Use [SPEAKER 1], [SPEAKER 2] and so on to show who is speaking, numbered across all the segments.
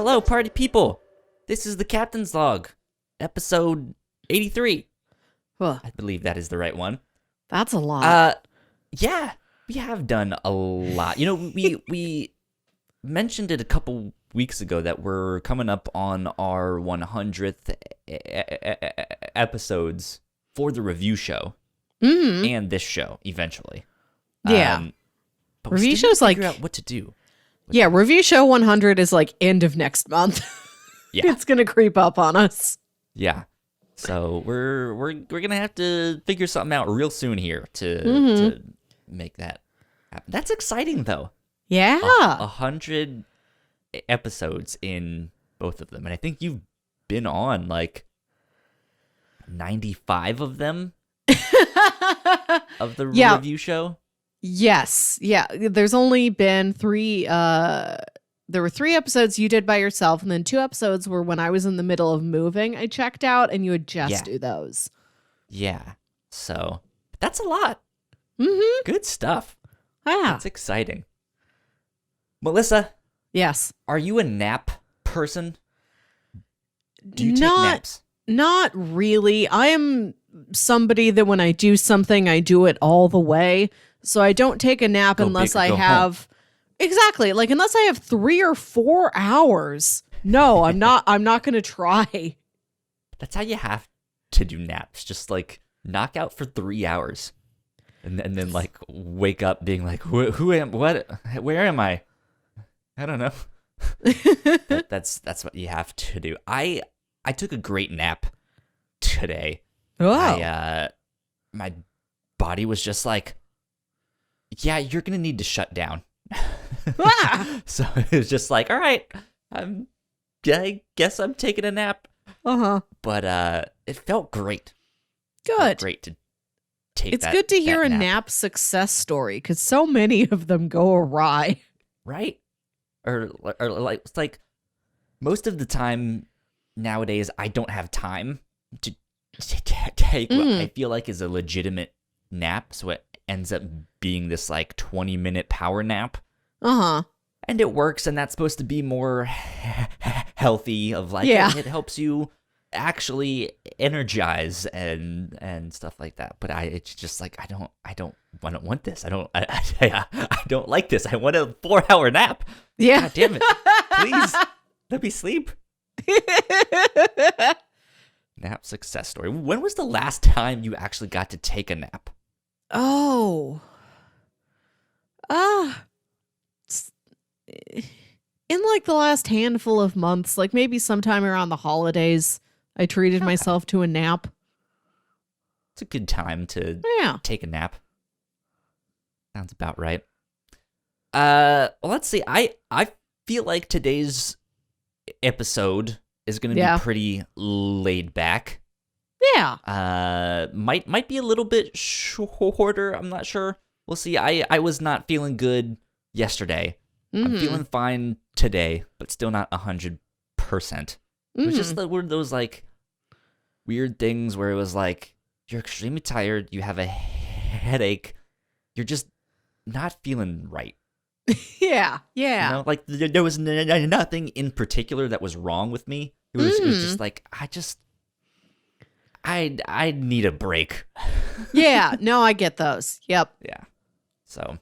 [SPEAKER 1] Hello, party people. This is the Captain's Log, episode 83.
[SPEAKER 2] Huh,
[SPEAKER 1] I believe that is the right one.
[SPEAKER 2] that's a lot.
[SPEAKER 1] Yeah, we have done a lot. You know, we mentioned it a couple weeks ago that we're coming up on our 100th episodes for the review show and this show eventually.
[SPEAKER 2] Yeah.
[SPEAKER 1] But
[SPEAKER 2] Review
[SPEAKER 1] we still need
[SPEAKER 2] show's
[SPEAKER 1] to figure
[SPEAKER 2] like-
[SPEAKER 1] out what to do.
[SPEAKER 2] Yeah, review show 100 is like end of next month.
[SPEAKER 1] Yeah.
[SPEAKER 2] It's going to creep up on us.
[SPEAKER 1] Yeah. So we're gonna have to figure something out real soon here to make that happen. That's exciting though.
[SPEAKER 2] Yeah.
[SPEAKER 1] 100 episodes in both of them, and I think you've been on like 95 of them of the
[SPEAKER 2] Yeah.
[SPEAKER 1] review show.
[SPEAKER 2] Yes. Yeah. There's only been three. There were 3 episodes you did by yourself, and then 2 episodes were when I was in the middle of moving. I checked out, and you would just do those.
[SPEAKER 1] Yeah. So that's a lot.
[SPEAKER 2] Mm-hmm.
[SPEAKER 1] Good stuff.
[SPEAKER 2] Yeah.
[SPEAKER 1] That's exciting. Melissa,
[SPEAKER 2] Yes.
[SPEAKER 1] are you a nap person? Do you take
[SPEAKER 2] Not-
[SPEAKER 1] naps?
[SPEAKER 2] Not really. I am somebody that when I do something, I do it all the way. So I don't take a nap
[SPEAKER 1] Go
[SPEAKER 2] unless
[SPEAKER 1] big or
[SPEAKER 2] I
[SPEAKER 1] go
[SPEAKER 2] have exactly like unless I have 3 or 4 hours. No, I'm not. I'm not going to try.
[SPEAKER 1] That's how you have to do naps. Just like knock out for 3 hours, and then like wake up being like, who am what? Where am I? I don't know. That's what you have to do. I took a great nap today.
[SPEAKER 2] Oh,
[SPEAKER 1] My body was just like, yeah, you're gonna need to shut down.
[SPEAKER 2] Ah!
[SPEAKER 1] So it was just like, all right, I guess I'm taking a nap. But it felt great. Felt
[SPEAKER 2] Good.
[SPEAKER 1] great to take.
[SPEAKER 2] It's good to hear
[SPEAKER 1] that
[SPEAKER 2] a nap success story because so many of them go awry.
[SPEAKER 1] right? Or like it's like most of the time nowadays, I don't have time to take what I feel like is a legitimate nap, so it ends up being this like 20-minute power nap. And it works, and that's supposed to be more healthy. Of like,
[SPEAKER 2] Yeah.
[SPEAKER 1] it helps you actually energize and stuff like that. But it's just like I don't want this. I don't like this. I want a 4-hour nap.
[SPEAKER 2] Yeah.
[SPEAKER 1] God damn it! Please let me sleep. Nap success story. When was the last time you actually got to take a nap?
[SPEAKER 2] Oh. S- In like the last handful of months, like maybe sometime around the holidays, I treated myself to a nap.
[SPEAKER 1] It's a good time to
[SPEAKER 2] Yeah.
[SPEAKER 1] take a nap. Sounds about right. Well, let's see. I feel like today's episode is going to
[SPEAKER 2] Yeah.
[SPEAKER 1] be pretty laid back.
[SPEAKER 2] Yeah.
[SPEAKER 1] Might be a little bit shorter. I'm not sure. We'll see. I was not feeling good yesterday. I'm feeling fine today, but still not 100%. It was just one of those like weird things where it was like you're extremely tired, you have a headache, you're just not feeling right.
[SPEAKER 2] Yeah. Yeah.
[SPEAKER 1] You know, like there was nothing in particular that was wrong with me. It was just like I need a break.
[SPEAKER 2] Yeah. No, I get those. Yep.
[SPEAKER 1] Yeah. So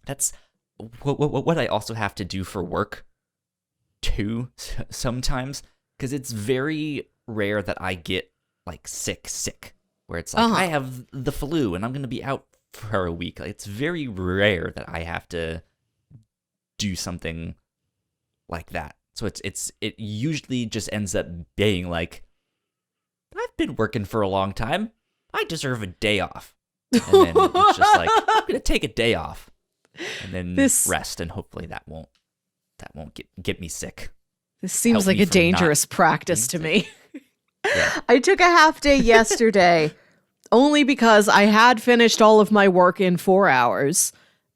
[SPEAKER 1] that's what I also have to do for work too sometimes, because it's very rare that I get like sick where it's like I have the flu and I'm going to be out for a week. Like, it's very rare that I have to do something like that. So it usually just ends up being like, I've been working for a long time. I deserve a day off. And then it's just like, I'm going to take a day off and then rest, and hopefully that won't get me sick.
[SPEAKER 2] This seems
[SPEAKER 1] Help
[SPEAKER 2] like
[SPEAKER 1] me
[SPEAKER 2] a
[SPEAKER 1] from
[SPEAKER 2] dangerous
[SPEAKER 1] not
[SPEAKER 2] practice to
[SPEAKER 1] being
[SPEAKER 2] me.
[SPEAKER 1] Yeah.
[SPEAKER 2] I took a half day yesterday only because I had finished all of my work in 4 hours.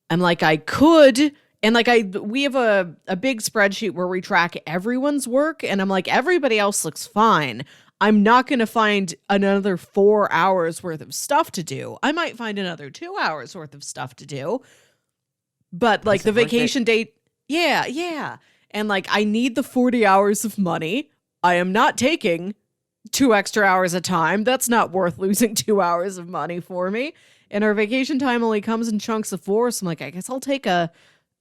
[SPEAKER 2] And like I could, and like we have a big spreadsheet where we track everyone's work, and I'm like, everybody else looks fine. I'm not going to find another 4 hours worth of stuff to do. I might find another 2 hours worth of stuff to do. But like
[SPEAKER 1] Is
[SPEAKER 2] the
[SPEAKER 1] it worth it?
[SPEAKER 2] vacation date, yeah. And like, I need the 40 hours of money. I am not taking 2 extra hours of time. That's not worth losing 2 hours of money for me. And our vacation time only comes in chunks of 4. So I'm like, I guess I'll take a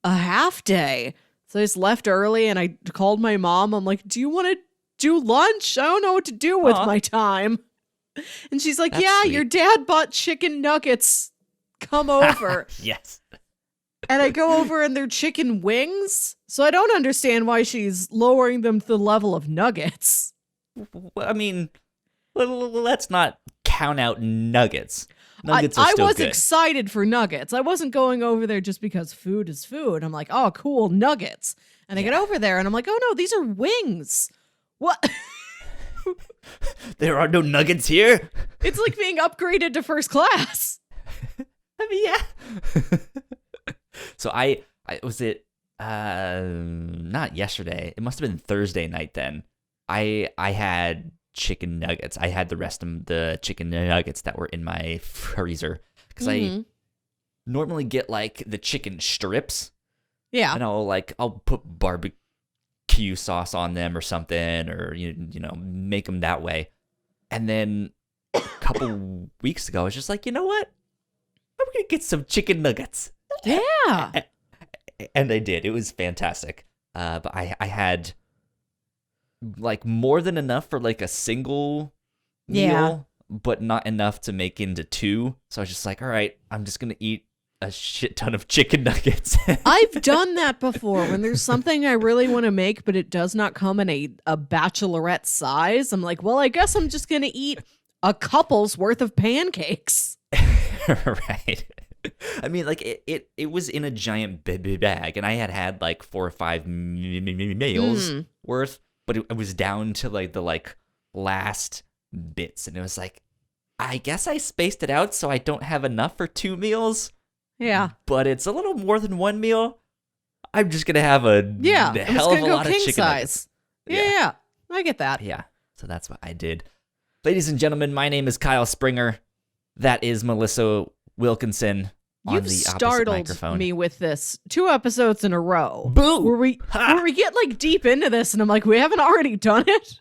[SPEAKER 2] half day. So I just left early and I called my mom. I'm like, do you want to do lunch? I don't know what to do with my time. And she's like,
[SPEAKER 1] That's
[SPEAKER 2] yeah,
[SPEAKER 1] sweet.
[SPEAKER 2] your dad bought chicken nuggets. Come over.
[SPEAKER 1] Yes.
[SPEAKER 2] And I go over and they're chicken wings. So I don't understand why she's lowering them to the level of nuggets.
[SPEAKER 1] Well, I mean, let's not count out nuggets. Nuggets are
[SPEAKER 2] I
[SPEAKER 1] still
[SPEAKER 2] was
[SPEAKER 1] good.
[SPEAKER 2] excited for nuggets. I wasn't going over there just because food is food. I'm like, oh, cool, nuggets. And I get over there and I'm like, oh no, these are wings. What?
[SPEAKER 1] There are no nuggets here.
[SPEAKER 2] It's like being upgraded to first class.
[SPEAKER 1] I mean, yeah. So I was it not yesterday. It must have been Thursday night then. I had chicken nuggets. I had the rest of the chicken nuggets that were in my freezer because I normally get like the chicken strips.
[SPEAKER 2] Yeah.
[SPEAKER 1] And I'll put barbecue sauce on them or something, or you know, make them that way. And then a couple weeks ago, I was just like, you know what? I'm gonna get some chicken nuggets.
[SPEAKER 2] Yeah.
[SPEAKER 1] And I did. It was fantastic. But I had like more than enough for like a single meal, but not enough to make into 2. So I was just like, all right, I'm just gonna eat a shit ton of chicken nuggets.
[SPEAKER 2] I've done that before when there's something I really want to make, but it does not come in a bachelorette size. I'm like, well, I guess I'm just going to eat a couple's worth of pancakes.
[SPEAKER 1] Right. I mean, like it was in a giant bag, and I had like 4 or 5 meals worth, but it was down to like the last bits, and it was like, I guess I spaced it out so I don't have enough for 2 meals.
[SPEAKER 2] Yeah.
[SPEAKER 1] But it's a little more than 1 meal. I'm just gonna have a hell of a lot of chicken nuggets.
[SPEAKER 2] Yeah, I get that.
[SPEAKER 1] Yeah, so that's what I did. Ladies and gentlemen, my name is Kyle Springer. That is Melissa Wilkinson on
[SPEAKER 2] You've
[SPEAKER 1] the opposite
[SPEAKER 2] startled
[SPEAKER 1] microphone.
[SPEAKER 2] me with this 2 episodes in a row.
[SPEAKER 1] Boo!
[SPEAKER 2] Where we get like deep into this, and I'm like, we haven't already done it.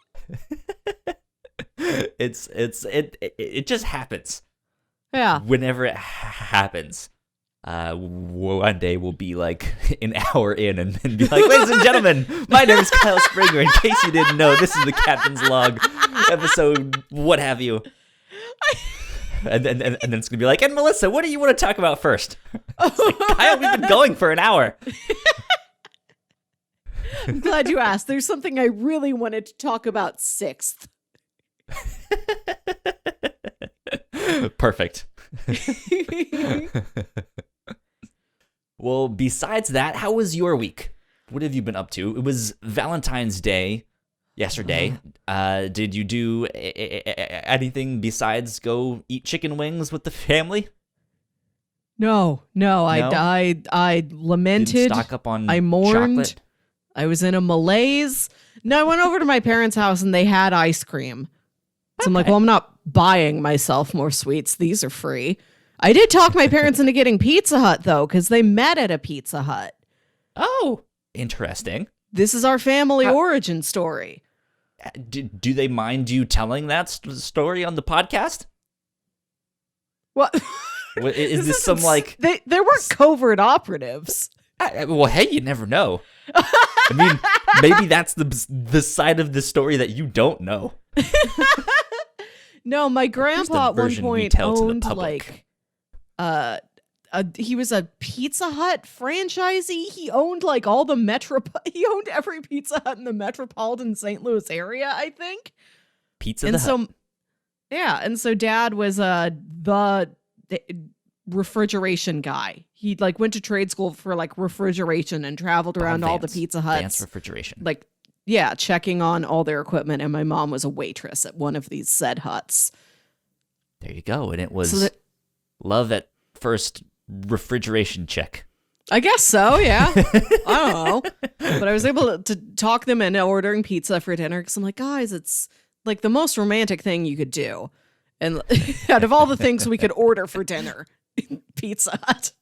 [SPEAKER 1] It just happens.
[SPEAKER 2] Yeah.
[SPEAKER 1] Whenever it happens. One day we'll be like an hour in and be like, ladies and gentlemen, my name is Kyle Springer. In case you didn't know, this is the Captain's Log episode, what have you. And then it's gonna be like, and Melissa, what do you want to talk about first? It's like, Kyle, we've been going for an hour.
[SPEAKER 2] I'm glad you asked. There's something I really wanted to talk about 6th.
[SPEAKER 1] Perfect. Well, besides that, how was your week? What have you been up to? It was Valentine's Day yesterday. Did you do anything besides go eat chicken wings with the family?
[SPEAKER 2] No. I lamented.
[SPEAKER 1] Didn't stock up on
[SPEAKER 2] I mourned.
[SPEAKER 1] chocolate?
[SPEAKER 2] I was in a malaise. No, I went over to my parents' house and they had ice cream. So I'm like, well, I'm not buying myself more sweets. These are free. I did talk my parents into getting Pizza Hut, though, because they met at a Pizza Hut.
[SPEAKER 1] Oh, interesting.
[SPEAKER 2] This is our family origin story.
[SPEAKER 1] Do they mind you telling that story on the podcast?
[SPEAKER 2] What?
[SPEAKER 1] Is this some like...
[SPEAKER 2] There weren't covert operatives.
[SPEAKER 1] Well, hey, you never know. I mean, maybe that's the side of the story that you don't know.
[SPEAKER 2] No, my grandpa at one point owned like he was a Pizza Hut franchisee. He owned like all the he owned every Pizza Hut in the metropolitan St. Louis area, I think.
[SPEAKER 1] Pizza Hut.
[SPEAKER 2] Yeah, and so Dad was the refrigeration guy. He like went to trade school for like refrigeration and traveled around all the Pizza Huts.
[SPEAKER 1] Advanced refrigeration.
[SPEAKER 2] Like, yeah, checking on all their equipment. And my mom was a waitress at one of these said huts.
[SPEAKER 1] There you go. And it was love at first refrigeration check.
[SPEAKER 2] I guess so, yeah. I don't know. But I was able to talk them into ordering pizza for dinner because I'm like, guys, it's like the most romantic thing you could do. And out of all the things we could order for dinner, Pizza Hut.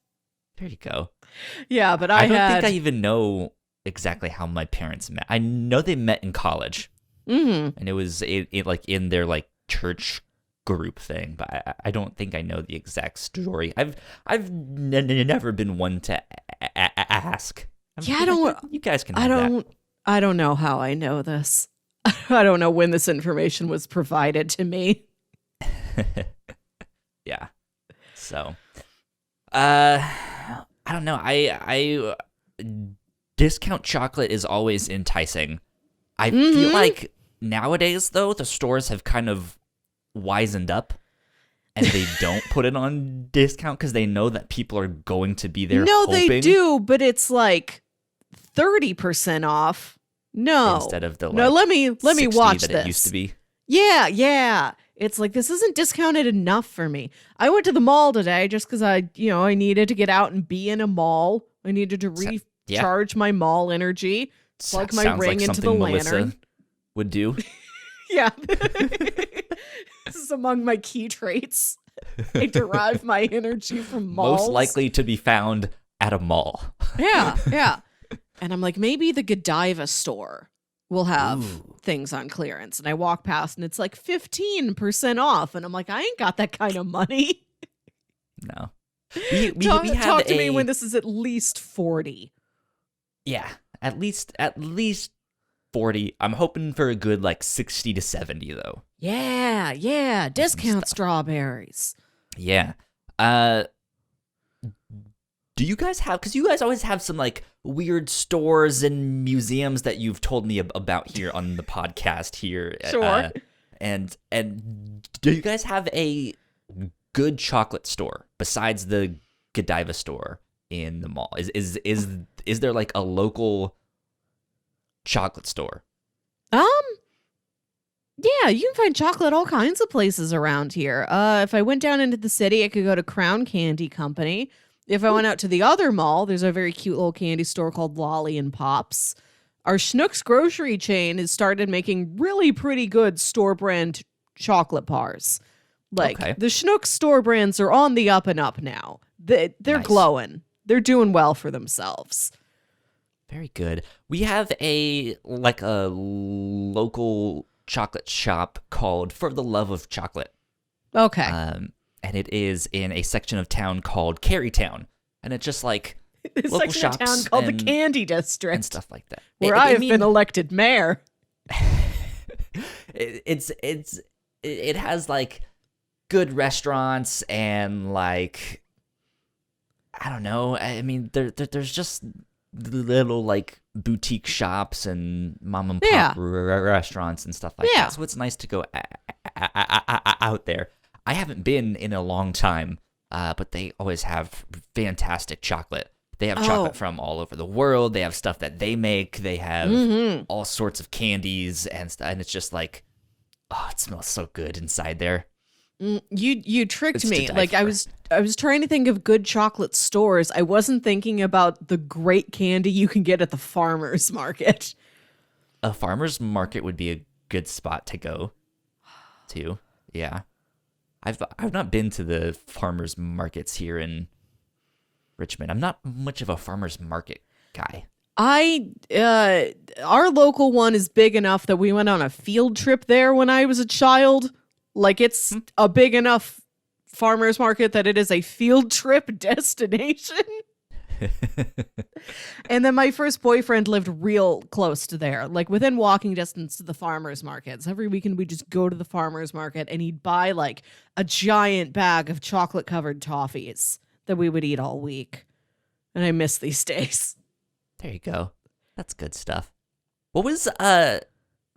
[SPEAKER 1] There you go.
[SPEAKER 2] Yeah, but
[SPEAKER 1] I don't think I even know exactly how my parents met. I know they met in college, and it was like in their like church group thing, but I don't think I know the exact story. I've never been one to ask.
[SPEAKER 2] Yeah, I don't.
[SPEAKER 1] You guys can have that.
[SPEAKER 2] I don't know how I know this. I don't know when this information was provided to me.
[SPEAKER 1] Yeah. So, I don't know. I discount chocolate is always enticing. I feel like nowadays, though, the stores have kind of wisened up and they don't put it on discount because they know that people are going to be there.
[SPEAKER 2] No,
[SPEAKER 1] hoping,
[SPEAKER 2] they do, but it's like 30% off. No,
[SPEAKER 1] instead of the
[SPEAKER 2] let me watch
[SPEAKER 1] that
[SPEAKER 2] this.
[SPEAKER 1] It used to be.
[SPEAKER 2] Yeah. It's like, this isn't discounted enough for me. I went to the mall today just because I needed to get out and be in a mall. I needed to recharge my mall energy, plug my ring into the lantern.
[SPEAKER 1] Melissa would do.
[SPEAKER 2] Yeah. This is among my key traits. I derive my energy from malls.
[SPEAKER 1] Most likely to be found at a mall.
[SPEAKER 2] Yeah. And I'm like, maybe the Godiva store will have things on clearance. And I walk past and it's like 15% off. And I'm like, I ain't got that kind of money.
[SPEAKER 1] No.
[SPEAKER 2] Talk to me when this is at least 40.
[SPEAKER 1] Yeah, at least 40. I'm hoping for a good like 60 to 70 though.
[SPEAKER 2] Yeah. Discount strawberries.
[SPEAKER 1] Yeah. Do you guys have, because you guys always have some like weird stores and museums that you've told me about here on the podcast here.
[SPEAKER 2] Sure.
[SPEAKER 1] And do you guys have a good chocolate store besides the Godiva store in the mall? Is there like a local chocolate store?
[SPEAKER 2] Yeah, you can find chocolate all kinds of places around here. If I went down into the city, I could go to Crown Candy Company. If I went out to the other mall, there's a very cute little candy store called Lolly and Pops. Our Schnucks grocery chain has started making really pretty good store brand chocolate bars. Like, the Schnucks store brands are on the up and up now. They're
[SPEAKER 1] nice.
[SPEAKER 2] glowing. They're doing well for themselves.
[SPEAKER 1] Very good. We have a local chocolate shop called For the Love of Chocolate.
[SPEAKER 2] Okay.
[SPEAKER 1] And it is in a section of town called Carytown. And it's just like local shops
[SPEAKER 2] of town called the Candy District.
[SPEAKER 1] And stuff like that.
[SPEAKER 2] Where I've been elected mayor.
[SPEAKER 1] It has like good restaurants and like, I don't know. I mean, there's just little like boutique shops and mom and pop restaurants and stuff like that. So it's nice to go out there. I haven't been in a long time, but they always have fantastic chocolate. They have chocolate from all over the world. They have stuff that they make. They have all sorts of candies and stuff. And it's just like, oh, it smells so good inside there.
[SPEAKER 2] You tricked me. Like I was trying to think of good chocolate stores. I wasn't thinking about the great candy you can get at the farmer's market.
[SPEAKER 1] A farmer's market would be a good spot to go to. Yeah. I've not been to the farmers markets here in Richmond. I'm not much of a farmers market guy.
[SPEAKER 2] Our local one is big enough that we went on a field trip there when I was a child. Like it's a big enough farmers market that it is a field trip destination. And then my first boyfriend lived real close to there, like within walking distance to the farmers markets. Every weekend we'd just go to the farmers market and he'd buy like a giant bag of chocolate covered toffees that we would eat all week. And I miss these days.
[SPEAKER 1] There you go. That's good stuff. What was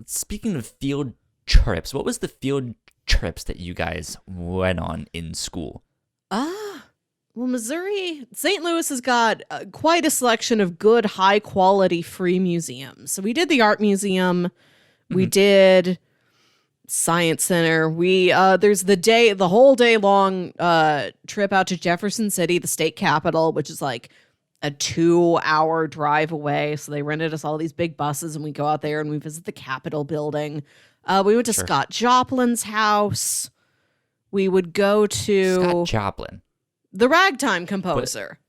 [SPEAKER 1] speaking of field trips, what was the field trips that you guys went on in school?
[SPEAKER 2] Well, Missouri, St. Louis has got quite a selection of good, high-quality free museums. So we did the Art Museum. We did Science Center. There's the whole day long trip out to Jefferson City, the state capital, which is like a 2-hour drive away. So they rented us all these big buses, and we go out there and we visit the Capitol building. We went to Scott Joplin's house. We would go to
[SPEAKER 1] Scott Joplin.
[SPEAKER 2] The ragtime composer.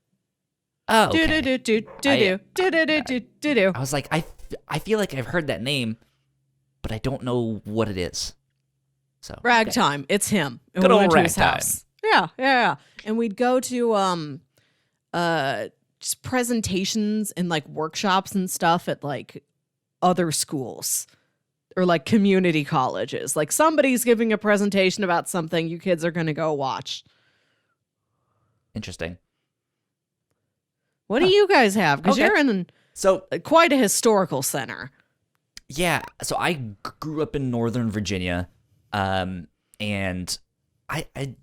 [SPEAKER 1] Oh,
[SPEAKER 2] Do do
[SPEAKER 1] okay.
[SPEAKER 2] do do do do do do do do do.
[SPEAKER 1] I was like, I feel like I've heard that name, but I don't know what it is. So
[SPEAKER 2] Ragtime. It's him. And
[SPEAKER 1] Good
[SPEAKER 2] we
[SPEAKER 1] old
[SPEAKER 2] went to his
[SPEAKER 1] Ragtime.
[SPEAKER 2] house. Yeah. And we'd go to just presentations and like workshops and stuff at like other schools or like community colleges. Like somebody's giving a presentation about something, you kids are gonna go watch.
[SPEAKER 1] Interesting.
[SPEAKER 2] What do you guys have? Because
[SPEAKER 1] Okay.
[SPEAKER 2] you're in
[SPEAKER 1] So
[SPEAKER 2] quite a historical center.
[SPEAKER 1] yeah, so I grew up in Northern Virginia, and I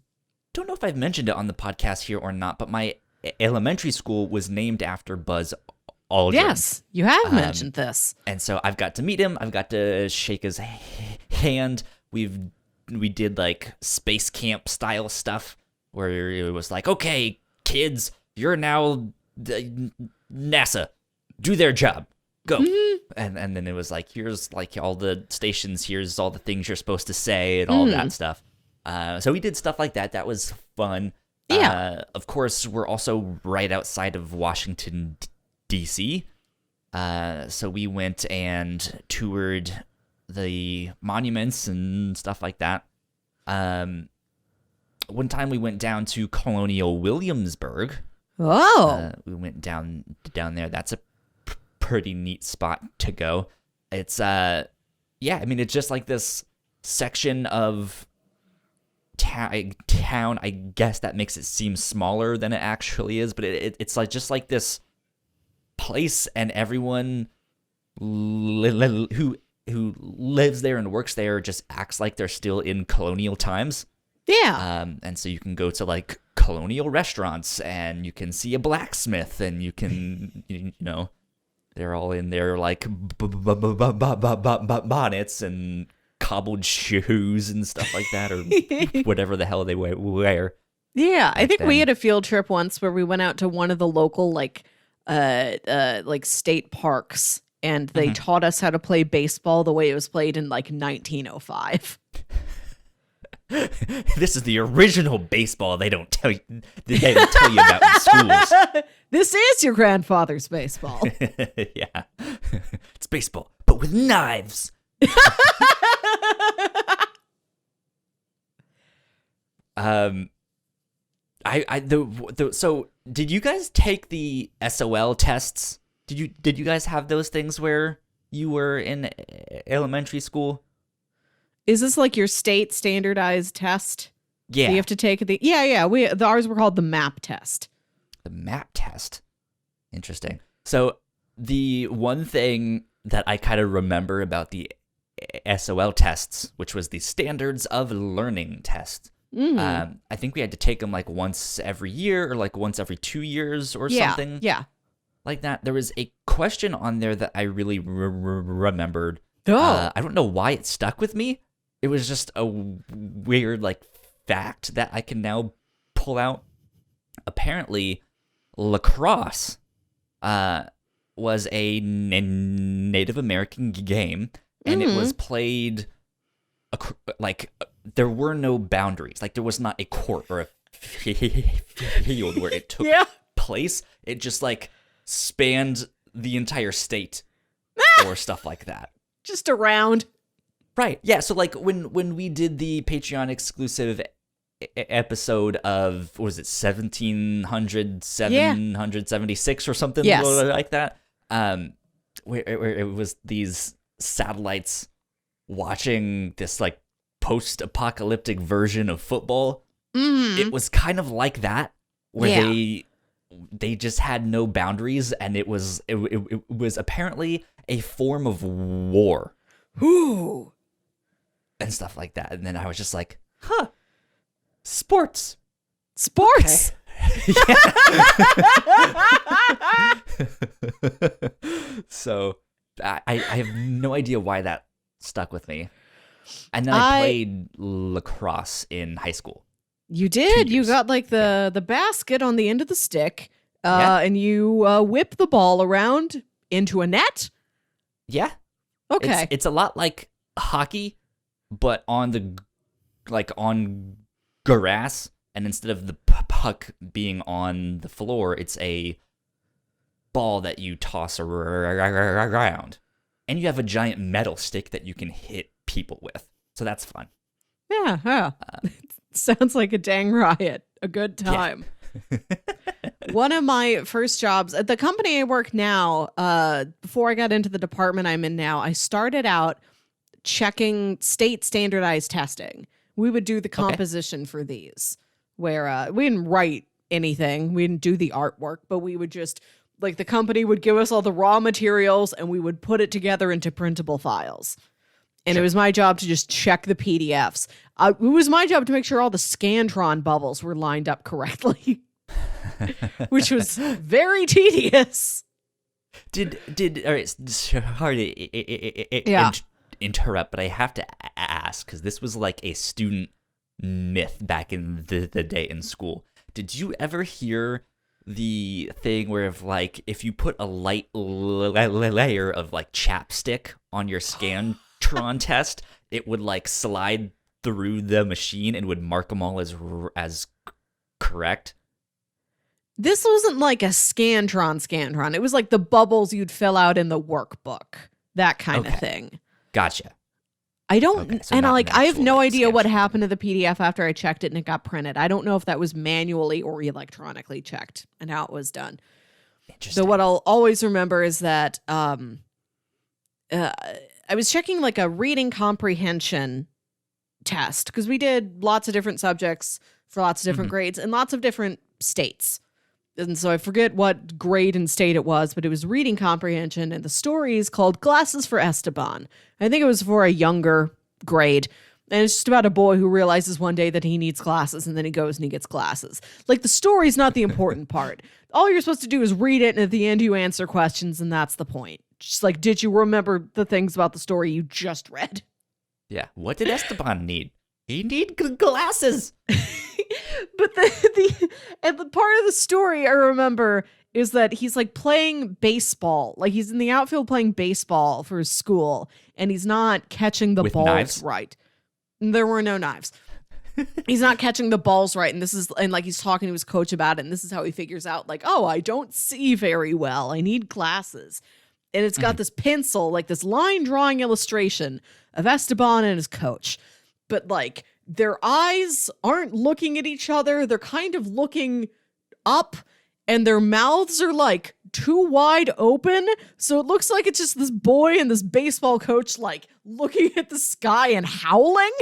[SPEAKER 1] don't know if I've mentioned it on the podcast here or not, but my elementary school was named after Buzz Aldrin.
[SPEAKER 2] Yes, you have mentioned this.
[SPEAKER 1] And so I've got to meet him. I've got to shake his hand. We did like space camp style stuff where it was like, okay, kids, you're now NASA. Do their job. Go. And then it was like, here's like all the stations. Here's all the things you're supposed to say and all that stuff. So we did stuff like that. That was fun.
[SPEAKER 2] Yeah.
[SPEAKER 1] Of course, we're also right outside of Washington, D.C. So we went and toured the monuments and stuff like that. One time we went down to Colonial Williamsburg.
[SPEAKER 2] Oh.
[SPEAKER 1] We went down there. That's a pretty neat spot to go. It's yeah, I mean, it's just like this section of town. I guess that makes it seem smaller than it actually is, but it's like just like this place, and everyone who lives there and works there just acts like they're still in colonial times.
[SPEAKER 2] Yeah.
[SPEAKER 1] And so you can go to like colonial restaurants, and you can see a blacksmith, and you can you know, they're all in their like bonnets and cobbled shoes and stuff like that, or whatever the hell they wear.
[SPEAKER 2] Yeah, I think we
[SPEAKER 1] then-
[SPEAKER 2] had a field trip once where we went out to one of the local like state parks, and they taught us how to play baseball the way it was played in like 1905.
[SPEAKER 1] This is the original baseball they don't tell you about in schools.
[SPEAKER 2] This is your grandfather's baseball.
[SPEAKER 1] Yeah. It's baseball, but with knives. So did you guys take the SOL tests? Did you guys have those things where you were in elementary school?
[SPEAKER 2] Is this like your state standardized test?
[SPEAKER 1] Yeah.
[SPEAKER 2] So you have to take the ours were called the MAP test.
[SPEAKER 1] The map test. Interesting. So the one thing that I kind of remember about the SOL tests, which was the Standards of Learning test, I think we had to take them like once every year or like once every 2 years or something
[SPEAKER 2] Yeah.
[SPEAKER 1] like that. There was a question on there that I really remembered.
[SPEAKER 2] Oh.
[SPEAKER 1] I don't know why it stuck with me. It was just a weird like fact that I can now pull out. Apparently, lacrosse was a Native American game, and it was played there were no boundaries. Like there was not a court or a field where it took place. It just like spanned the entire state or stuff like that.
[SPEAKER 2] Just around.
[SPEAKER 1] Right. Yeah. So like when we did the Patreon exclusive episode of, what was it, 776 or something like that, where it was these satellites watching this like post-apocalyptic version of football. It was kind of like that, where they just had no boundaries, and it was apparently a form of war.
[SPEAKER 2] Ooh.
[SPEAKER 1] And stuff like that. And then I was just like, huh, sports.
[SPEAKER 2] Sports.
[SPEAKER 1] So I have no idea why that stuck with me. And then I played lacrosse in high school.
[SPEAKER 2] You did.
[SPEAKER 1] 2
[SPEAKER 2] You
[SPEAKER 1] years.
[SPEAKER 2] got like the basket on the end of the stick, and you whip the ball around into a net.
[SPEAKER 1] Yeah.
[SPEAKER 2] Okay.
[SPEAKER 1] It's a lot like hockey, but on grass, and instead of the puck being on the floor, it's a ball that you toss around. And you have a giant metal stick that you can hit people with. So that's fun.
[SPEAKER 2] Yeah. Sounds like a dang riot. A good time. Yeah. One of my first jobs at the company I work now, before I got into the department I'm in now, I started out checking state standardized testing. We would do the composition for these, where we didn't write anything. We didn't do the artwork, but we would just, like, the company would give us all the raw materials and we would put it together into printable files. And It was my job to just check the PDFs. It was my job to make sure all the scantron bubbles were lined up correctly. Which was very tedious.
[SPEAKER 1] All right, sorry to interrupt, but I have to ask, because this was like a student myth back in the day in school. Did you ever hear the thing where if you put a light layer of like chapstick on your scantron test, it would like slide through the machine and would mark them all as correct?
[SPEAKER 2] This wasn't like a scantron. It was like the bubbles you'd fill out in the workbook. That kind of thing.
[SPEAKER 1] Gotcha.
[SPEAKER 2] I don't,
[SPEAKER 1] so
[SPEAKER 2] and I have no idea what
[SPEAKER 1] scantron.
[SPEAKER 2] happened to the PDF after I checked it and it got printed. I don't know if that was manually or electronically checked and how it was done. So what I'll always remember is that I was checking like a reading comprehension test because we did lots of different subjects for lots of different grades and lots of different states. And so I forget what grade and state it was, but it was reading comprehension, and the story is called Glasses for Esteban. I think it was for a younger grade, and it's just about a boy who realizes one day that he needs glasses, and then he goes and he gets glasses. Like, the story's not the important part. All you're supposed to do is read it, and at the end you answer questions, and that's the point. Just like, did you remember the things about the story you just read?
[SPEAKER 1] Yeah. What did Esteban need? He needed glasses.
[SPEAKER 2] But the part of the story I remember is that he's like playing baseball. Like, he's in the outfield playing baseball for his school, and he's not catching the balls
[SPEAKER 1] knives?
[SPEAKER 2] right. There were no knives. He's not catching the balls right, and like he's talking to his coach about it, and this is how he figures out, like, oh, I don't see very well. I need glasses. And it's got this pencil, like this line drawing illustration of Esteban and his coach. But like, their eyes aren't looking at each other. They're kind of looking up, and their mouths are like too wide open. So it looks like it's just this boy and this baseball coach like looking at the sky and howling.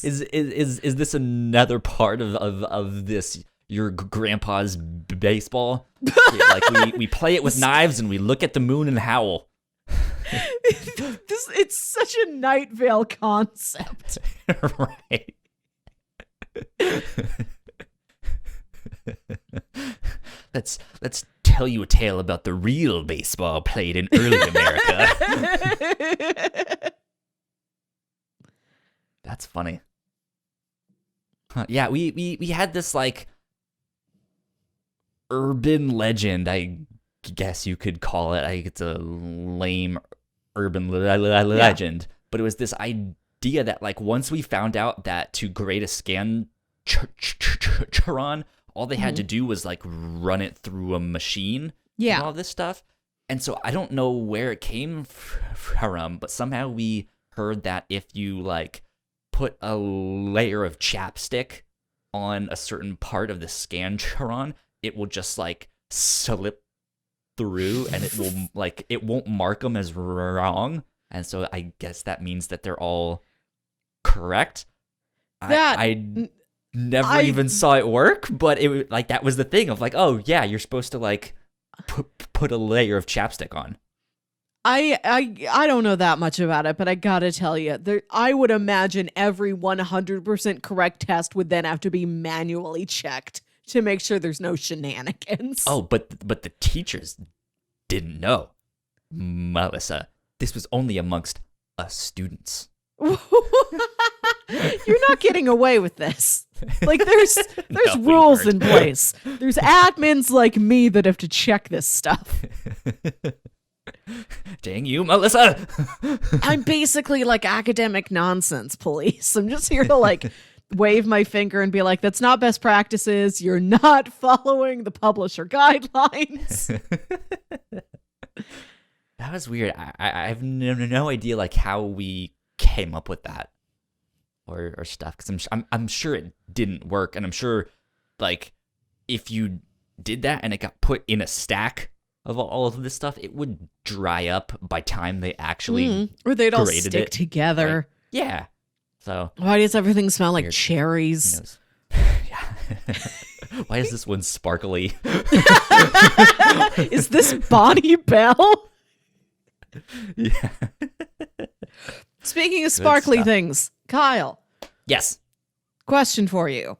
[SPEAKER 1] Is this another part of this your grandpa's baseball? Like we play it with knives and we look at the moon and howl.
[SPEAKER 2] It's such a Night Vale concept.
[SPEAKER 1] Right. Let's tell you a tale about the real baseball played in early America. That's funny. Yeah, we had this like urban legend, I guess you could call it. It's a lame urban legend, but it was this idea that like once we found out that to grade a scantron, all they had to do was like run it through a machine.
[SPEAKER 2] Yeah,
[SPEAKER 1] and all this stuff. And so I don't know where it came from, but somehow we heard that if you like put a layer of chapstick on a certain part of the scantron, it will just like slip through and it will like it won't mark them as wrong. And so I guess that means that they're all correct. I never even saw it work, but it like that was the thing of like, oh yeah, you're supposed to like put a layer of chapstick on.
[SPEAKER 2] I don't know that much about it, but I gotta tell you, I would imagine every 100% correct test would then have to be manually checked to make sure there's no shenanigans.
[SPEAKER 1] Oh, but the teachers didn't know, Melissa. This was only amongst us students.
[SPEAKER 2] You're not getting away with this. Like, there's
[SPEAKER 1] No,
[SPEAKER 2] rules in place. There's admins like me that have to check this stuff.
[SPEAKER 1] Dang you, Melissa.
[SPEAKER 2] I'm basically like academic nonsense police. I'm just here to like wave my finger and be like, that's not best practices. You're not following the publisher guidelines.
[SPEAKER 1] That was weird. I have no idea like how we came up with that or stuff, because I'm sure it didn't work, and I'm sure like if you did that and it got put in a stack of all of this stuff, it would dry up by time they actually
[SPEAKER 2] or they'd all
[SPEAKER 1] graded
[SPEAKER 2] stick
[SPEAKER 1] it.
[SPEAKER 2] together.
[SPEAKER 1] Like, yeah. So
[SPEAKER 2] why does everything smell like
[SPEAKER 1] weird.
[SPEAKER 2] cherries?
[SPEAKER 1] Yeah. Why is this one sparkly?
[SPEAKER 2] Is this Bonnie Bell?
[SPEAKER 1] Yeah.
[SPEAKER 2] Speaking of sparkly
[SPEAKER 1] stuff.
[SPEAKER 2] things, Kyle,
[SPEAKER 1] Yes.
[SPEAKER 2] question for you.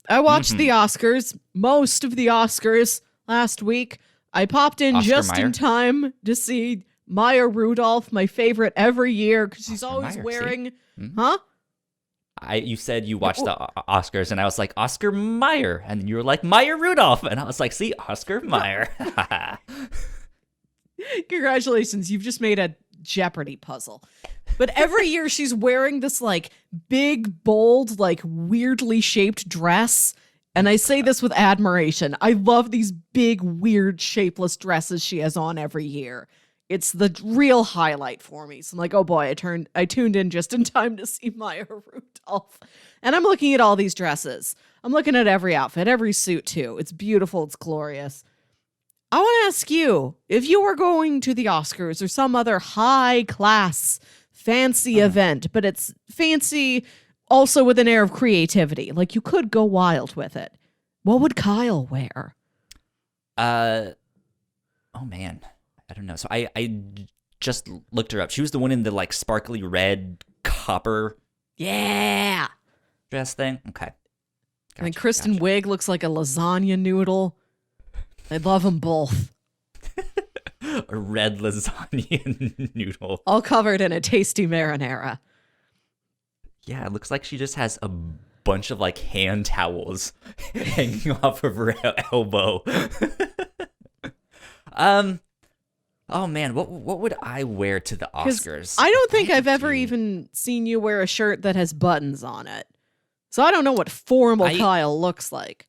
[SPEAKER 2] I watched the Oscars, most of the Oscars last week. I popped in
[SPEAKER 1] Oscar
[SPEAKER 2] just
[SPEAKER 1] Mayer?
[SPEAKER 2] in time to see Maya Rudolph, my favorite every year, because she's
[SPEAKER 1] Oscar
[SPEAKER 2] always
[SPEAKER 1] Mayer,
[SPEAKER 2] wearing...
[SPEAKER 1] see?
[SPEAKER 2] Huh?
[SPEAKER 1] You said you watched the Oscars, and I was like, Oscar Mayer. And you were like, Maya Rudolph. And I was like, see, Oscar Mayer.
[SPEAKER 2] Congratulations, you've just made a Jeopardy puzzle. But every year she's wearing this like big, bold, like weirdly shaped dress. And I say this with admiration. I love these big, weird, shapeless dresses she has on every year. It's the real highlight for me. So I'm like, oh boy, I tuned in just in time to see Maya Rudolph. And I'm looking at all these dresses. I'm looking at every outfit, every suit too. It's beautiful. It's glorious. I want to ask you, if you were going to the Oscars or some other high class fancy event, but it's fancy also with an air of creativity, like you could go wild with it, what would Kyle wear?
[SPEAKER 1] Oh man, I don't know. So I just looked her up. She was the one in the like sparkly red copper
[SPEAKER 2] Yeah.
[SPEAKER 1] dress thing. Okay.
[SPEAKER 2] I mean, Kristen Wiig looks like a lasagna noodle. I love them both.
[SPEAKER 1] A red lasagna noodle.
[SPEAKER 2] All covered in a tasty marinara.
[SPEAKER 1] Yeah, it looks like she just has a bunch of like hand towels hanging off of her elbow. Oh man, what would I wear to the Oscars?
[SPEAKER 2] I don't think I've ever even seen you wear a shirt that has buttons on it. So I don't know what formal Kyle looks like.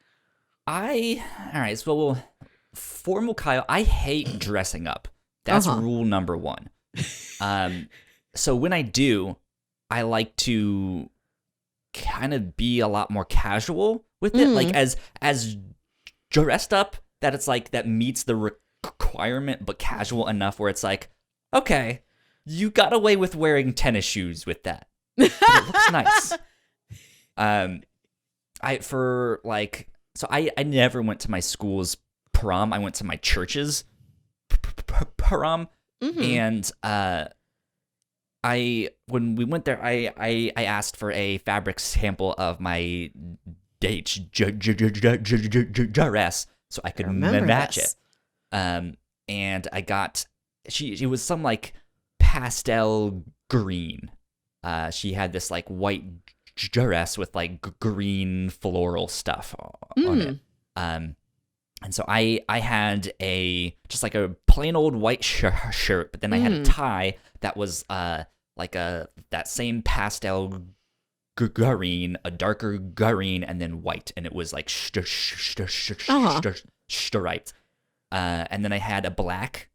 [SPEAKER 1] All right, so formal Kyle, I hate dressing up. That's rule number one. So when I do, I like to kind of be a lot more casual with it, like as dressed up that it's like that meets the requirement, but casual enough where it's like, okay, you got away with wearing tennis shoes with that. But it looks nice. I never went to my school's prom. I went to my church's prom, and when we went there, I asked for a fabric sample of my date's dress so I could match it. And I got it was some like pastel green. She had this like white dress with like green floral stuff on it. And so I had just like a plain old white shirt, but then I had a tie that was that same pastel green, a darker green, and then white, and it was like striped. And then I had a black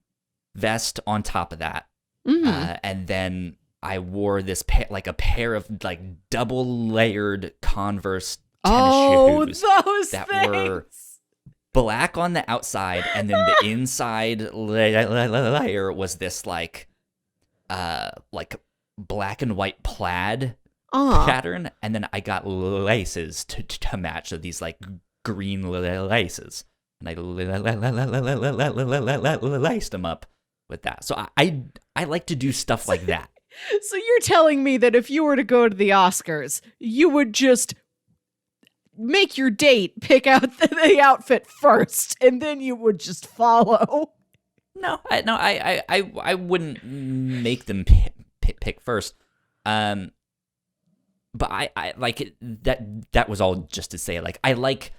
[SPEAKER 1] vest on top of that, and then I wore this a pair of like double layered Converse tennis shoes
[SPEAKER 2] those
[SPEAKER 1] that
[SPEAKER 2] things.
[SPEAKER 1] were black on the outside, and then the inside layer was this like black and white plaid pattern, and then I got laces to match, so these like green laces, and I laced them up with that. So I like to do stuff like that.
[SPEAKER 2] So you're telling me that if you were to go to the Oscars, you would just make your date pick out the outfit first, and then you would just follow?
[SPEAKER 1] No, I wouldn't make them pick first. But I like it, that was all just to say, like, I like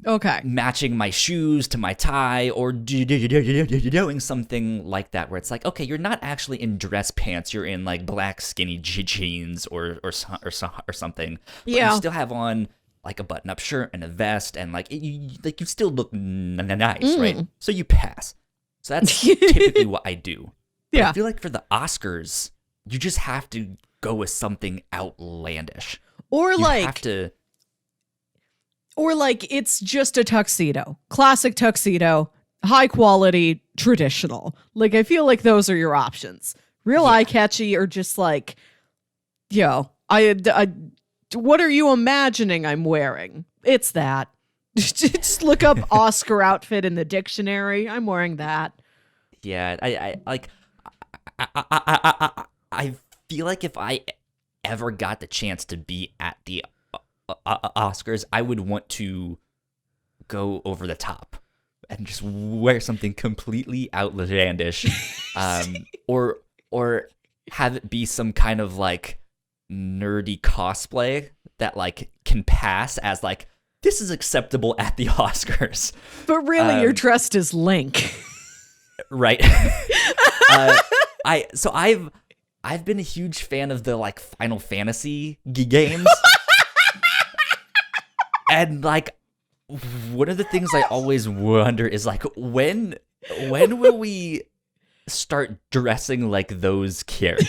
[SPEAKER 2] Okay.
[SPEAKER 1] matching my shoes to my tie, or doing something like that where it's like, okay, you're not actually in dress pants, you're in like black skinny jeans or something. But
[SPEAKER 2] Yeah.
[SPEAKER 1] you still have on like a button-up shirt and a vest, and like you still look nice, right? So you pass. So that's typically what I do. But
[SPEAKER 2] Yeah.
[SPEAKER 1] I feel like for the Oscars, you just have to go with something outlandish.
[SPEAKER 2] Or
[SPEAKER 1] You
[SPEAKER 2] like
[SPEAKER 1] have to.
[SPEAKER 2] Or like it's just a tuxedo. Classic tuxedo, high quality, traditional. Like I feel like those are your options. Real eye catchy or just like, what are you imagining I'm wearing? It's that. Just look up Oscar outfit in the dictionary. I'm wearing that.
[SPEAKER 1] Yeah, I feel like if I ever got the chance to be at the Oscars, I would want to go over the top and just wear something completely outlandish, or have it be some kind of like nerdy cosplay that like can pass as like, this is acceptable at the Oscars.
[SPEAKER 2] But really, you're dressed as Link.
[SPEAKER 1] Right. I've been a huge fan of the like Final Fantasy games. And like one of the things I always wonder is like, when will we start dressing like those characters?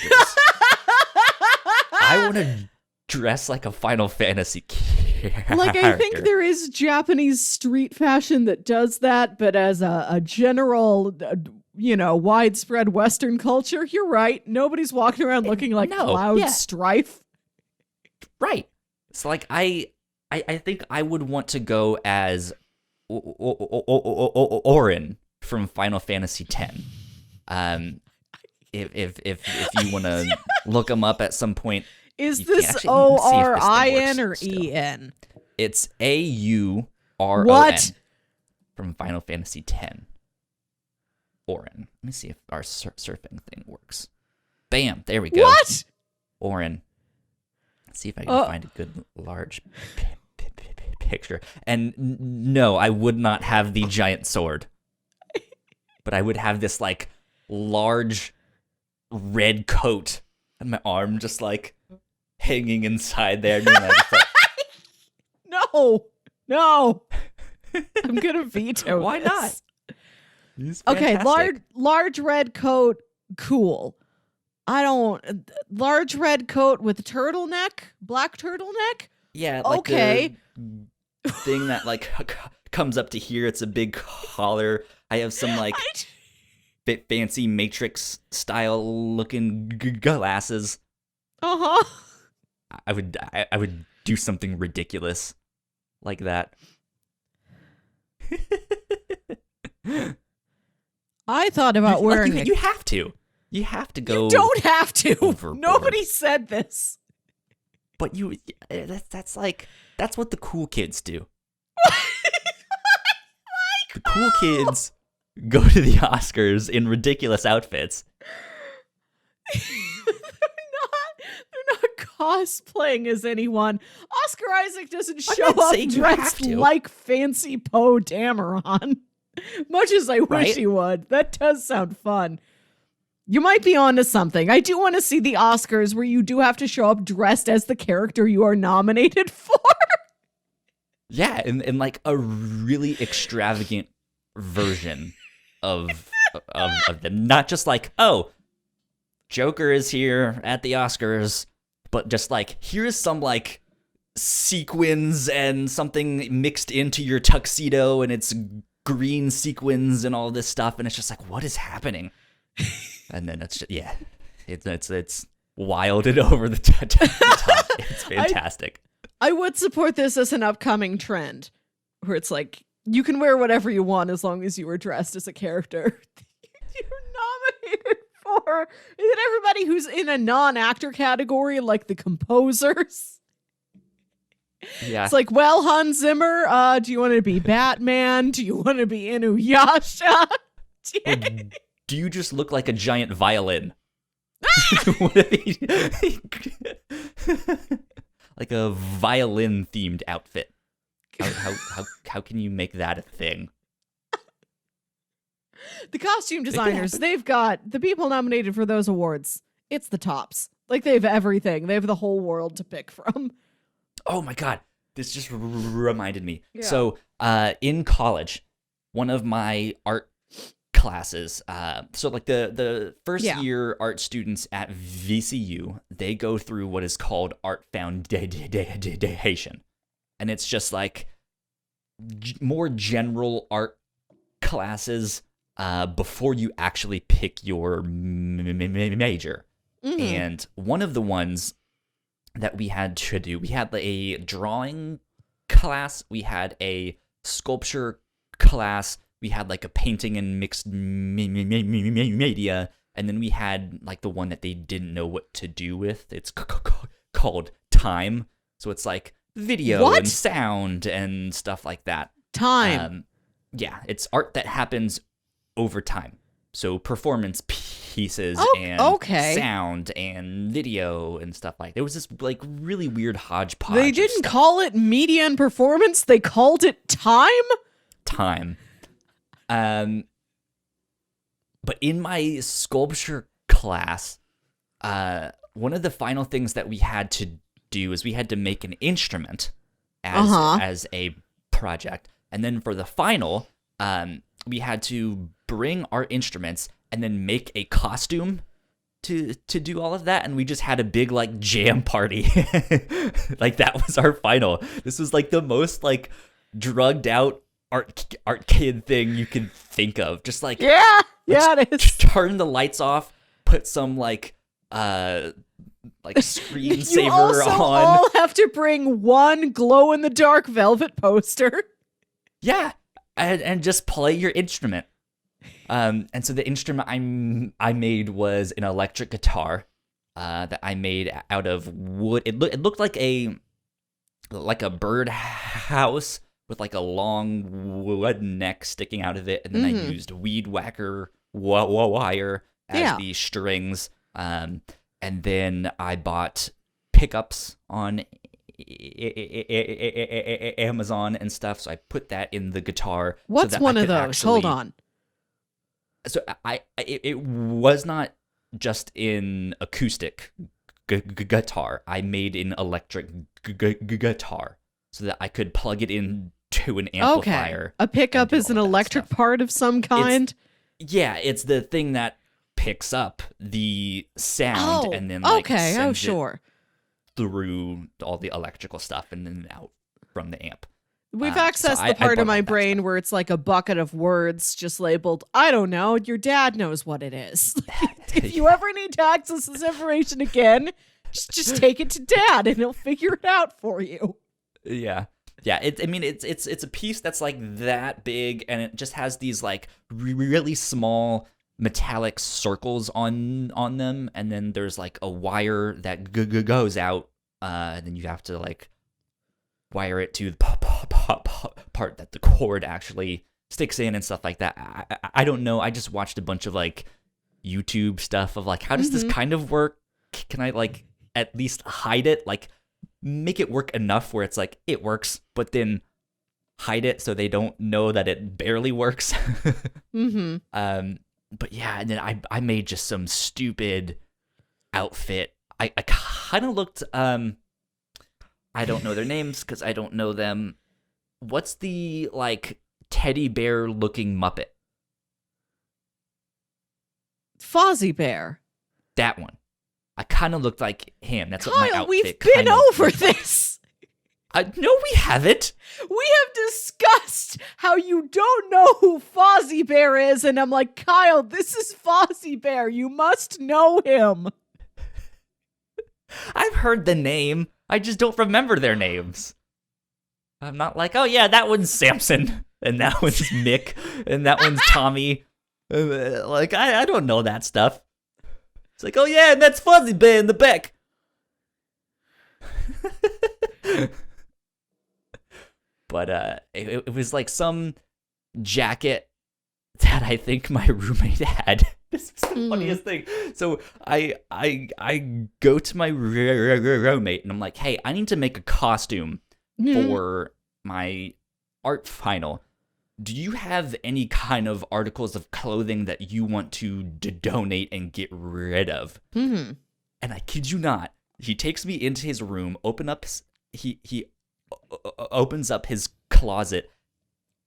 [SPEAKER 1] I want to dress like a Final Fantasy character.
[SPEAKER 2] Like, I think there is Japanese street fashion that does that, but as a general, widespread Western culture, you're right. Nobody's walking around looking like Cloud Strife.
[SPEAKER 1] Right. So, like, I think I would want to go as Orin from Final Fantasy X. If you want to look them up at some point.
[SPEAKER 2] Is this Orin or En?
[SPEAKER 1] It's Auron.
[SPEAKER 2] What?
[SPEAKER 1] From Final Fantasy X. Orin. Let me see if our surfing thing works. Bam! There we go.
[SPEAKER 2] What?
[SPEAKER 1] Orin. Let's see if I can find a good large picture. And no, I would not have the giant sword. But I would have this like large red coat and my arm just like hanging inside there.
[SPEAKER 2] No. I'm gonna veto.
[SPEAKER 1] Why
[SPEAKER 2] this.
[SPEAKER 1] not?
[SPEAKER 2] Okay, large red coat, cool. Large red coat with black turtleneck.
[SPEAKER 1] Yeah, like
[SPEAKER 2] okay.
[SPEAKER 1] The thing that like comes up to here. It's a big collar. I have some like bit fancy Matrix style looking glasses.
[SPEAKER 2] Uh-huh.
[SPEAKER 1] I would do something ridiculous like that.
[SPEAKER 2] I thought about wearing
[SPEAKER 1] you have to. You have to go.
[SPEAKER 2] You don't have to.
[SPEAKER 1] Overboard.
[SPEAKER 2] Nobody said this.
[SPEAKER 1] But that's what the cool kids do. The cool kids go to the Oscars in ridiculous outfits.
[SPEAKER 2] They're not cosplaying as anyone. Oscar Isaac doesn't show up dressed like fancy Poe Dameron. Much as I wish he would. That does sound fun. You might be onto something. I do want to see the Oscars where you do have to show up dressed as the character you are nominated for.
[SPEAKER 1] Yeah, and like a really extravagant version of them. Not just like, oh, Joker is here at the Oscars, but just like, here's some like sequins and something mixed into your tuxedo, and it's green sequins and all this stuff, and it's just like, what is happening? And then it's just, it's wild and over the top. It's fantastic.
[SPEAKER 2] I would support this as an upcoming trend, where it's like, you can wear whatever you want as long as you were dressed as a character you're nominated for. And then everybody who's in a non-actor category, like the composers.
[SPEAKER 1] Yeah.
[SPEAKER 2] It's like, well, Hans Zimmer, do you want to be Batman? Do you want to be Inuyasha?
[SPEAKER 1] Do you just look like a giant violin? Like a violin-themed outfit. How can you make that a thing?
[SPEAKER 2] The costume designers, they've got the people nominated for those awards. It's the tops. Like, they have everything. They have the whole world to pick from.
[SPEAKER 1] Oh my god, this just reminded me.
[SPEAKER 2] Yeah.
[SPEAKER 1] So, in college, one of my art classes, so like the first year art students at VCU, they go through what is called art foundation, and it's just like more general art classes before you actually pick your major.
[SPEAKER 2] Mm-hmm.
[SPEAKER 1] And one of the ones that we had to do, we had a drawing class, we had a sculpture class, we had like a painting and mixed media, and then we had like the one that they didn't know what to do with. It's called time. So it's like video and sound and stuff like that.
[SPEAKER 2] Time.
[SPEAKER 1] Yeah, it's art that happens over time. So performance pieces and sound and video and stuff like that. It was this like really weird hodgepodge.
[SPEAKER 2] They didn't call it media and performance. They called it time?
[SPEAKER 1] Time. But in my sculpture class, one of the final things that we had to do is we had to make an instrument as a project. And then for the final, we had to bring our instruments and then make a costume to do all of that. And we just had a big like jam party. Like that was our final. This was like the most like drugged out art kid thing you could think of. Just like
[SPEAKER 2] it is.
[SPEAKER 1] Turn the lights off, put some like screensaver
[SPEAKER 2] you also
[SPEAKER 1] on.
[SPEAKER 2] all have to bring one glow in the dark velvet poster.
[SPEAKER 1] Yeah, and just play your instrument. And so the instrument I made was an electric guitar that I made out of wood. It looked like a bird house with like a long wood neck sticking out of it, and then I used weed whacker wire as the strings. And then I bought pickups on Amazon and stuff, so I put that in the guitar.
[SPEAKER 2] What's one of those? Hold on.
[SPEAKER 1] So it was not just in acoustic guitar. I made an electric guitar so that I could plug it into an amplifier.
[SPEAKER 2] Okay. A pickup is an electric part of some kind?
[SPEAKER 1] It's the thing that picks up the sound and then sends it through all the electrical stuff and then out from the amp.
[SPEAKER 2] We've accessed the part of my brain where it's like a bucket of words just labeled, I don't know, your dad knows what it is. If you ever need to access this information again, just take it to dad and he'll figure it out for you.
[SPEAKER 1] Yeah. Yeah, it's a piece that's like that big, and it just has these like really small metallic circles on them, and then there's like a wire that goes out, and then you have to like wire it to the part that the cord actually sticks in and stuff like that. I don't know. I just watched a bunch of like YouTube stuff of like, how does this kind of work? Can I like at least hide it? Like make it work enough where it's like it works, but then hide it so they don't know that it barely works. But yeah, and then I made just some stupid outfit. I kind of looked I don't know their names because I don't know them. What's the like teddy bear looking Muppet?
[SPEAKER 2] Fozzie Bear.
[SPEAKER 1] That one. I kind of looked like him. That's
[SPEAKER 2] Kyle,
[SPEAKER 1] what my outfit
[SPEAKER 2] we've been over this.
[SPEAKER 1] No, we haven't.
[SPEAKER 2] We have discussed how you don't know who Fozzie Bear is, and I'm like, Kyle, this is Fozzie Bear. You must know him.
[SPEAKER 1] I've heard the name. I just don't remember their names. I'm not like, oh yeah, that one's Samson, and that one's Mick, and that one's Tommy. Like, I don't know that stuff. It's like, oh yeah, and that's Fuzzy Bear in the back. But it was like some jacket that I think my roommate had. This is the funniest thing. So I go to my roommate and I'm like, hey, I need to make a costume for my art final, do you have any kind of articles of clothing that you want to donate and get rid of?
[SPEAKER 2] Mm-hmm.
[SPEAKER 1] And I kid you not, he takes me into his room, he opens up his closet,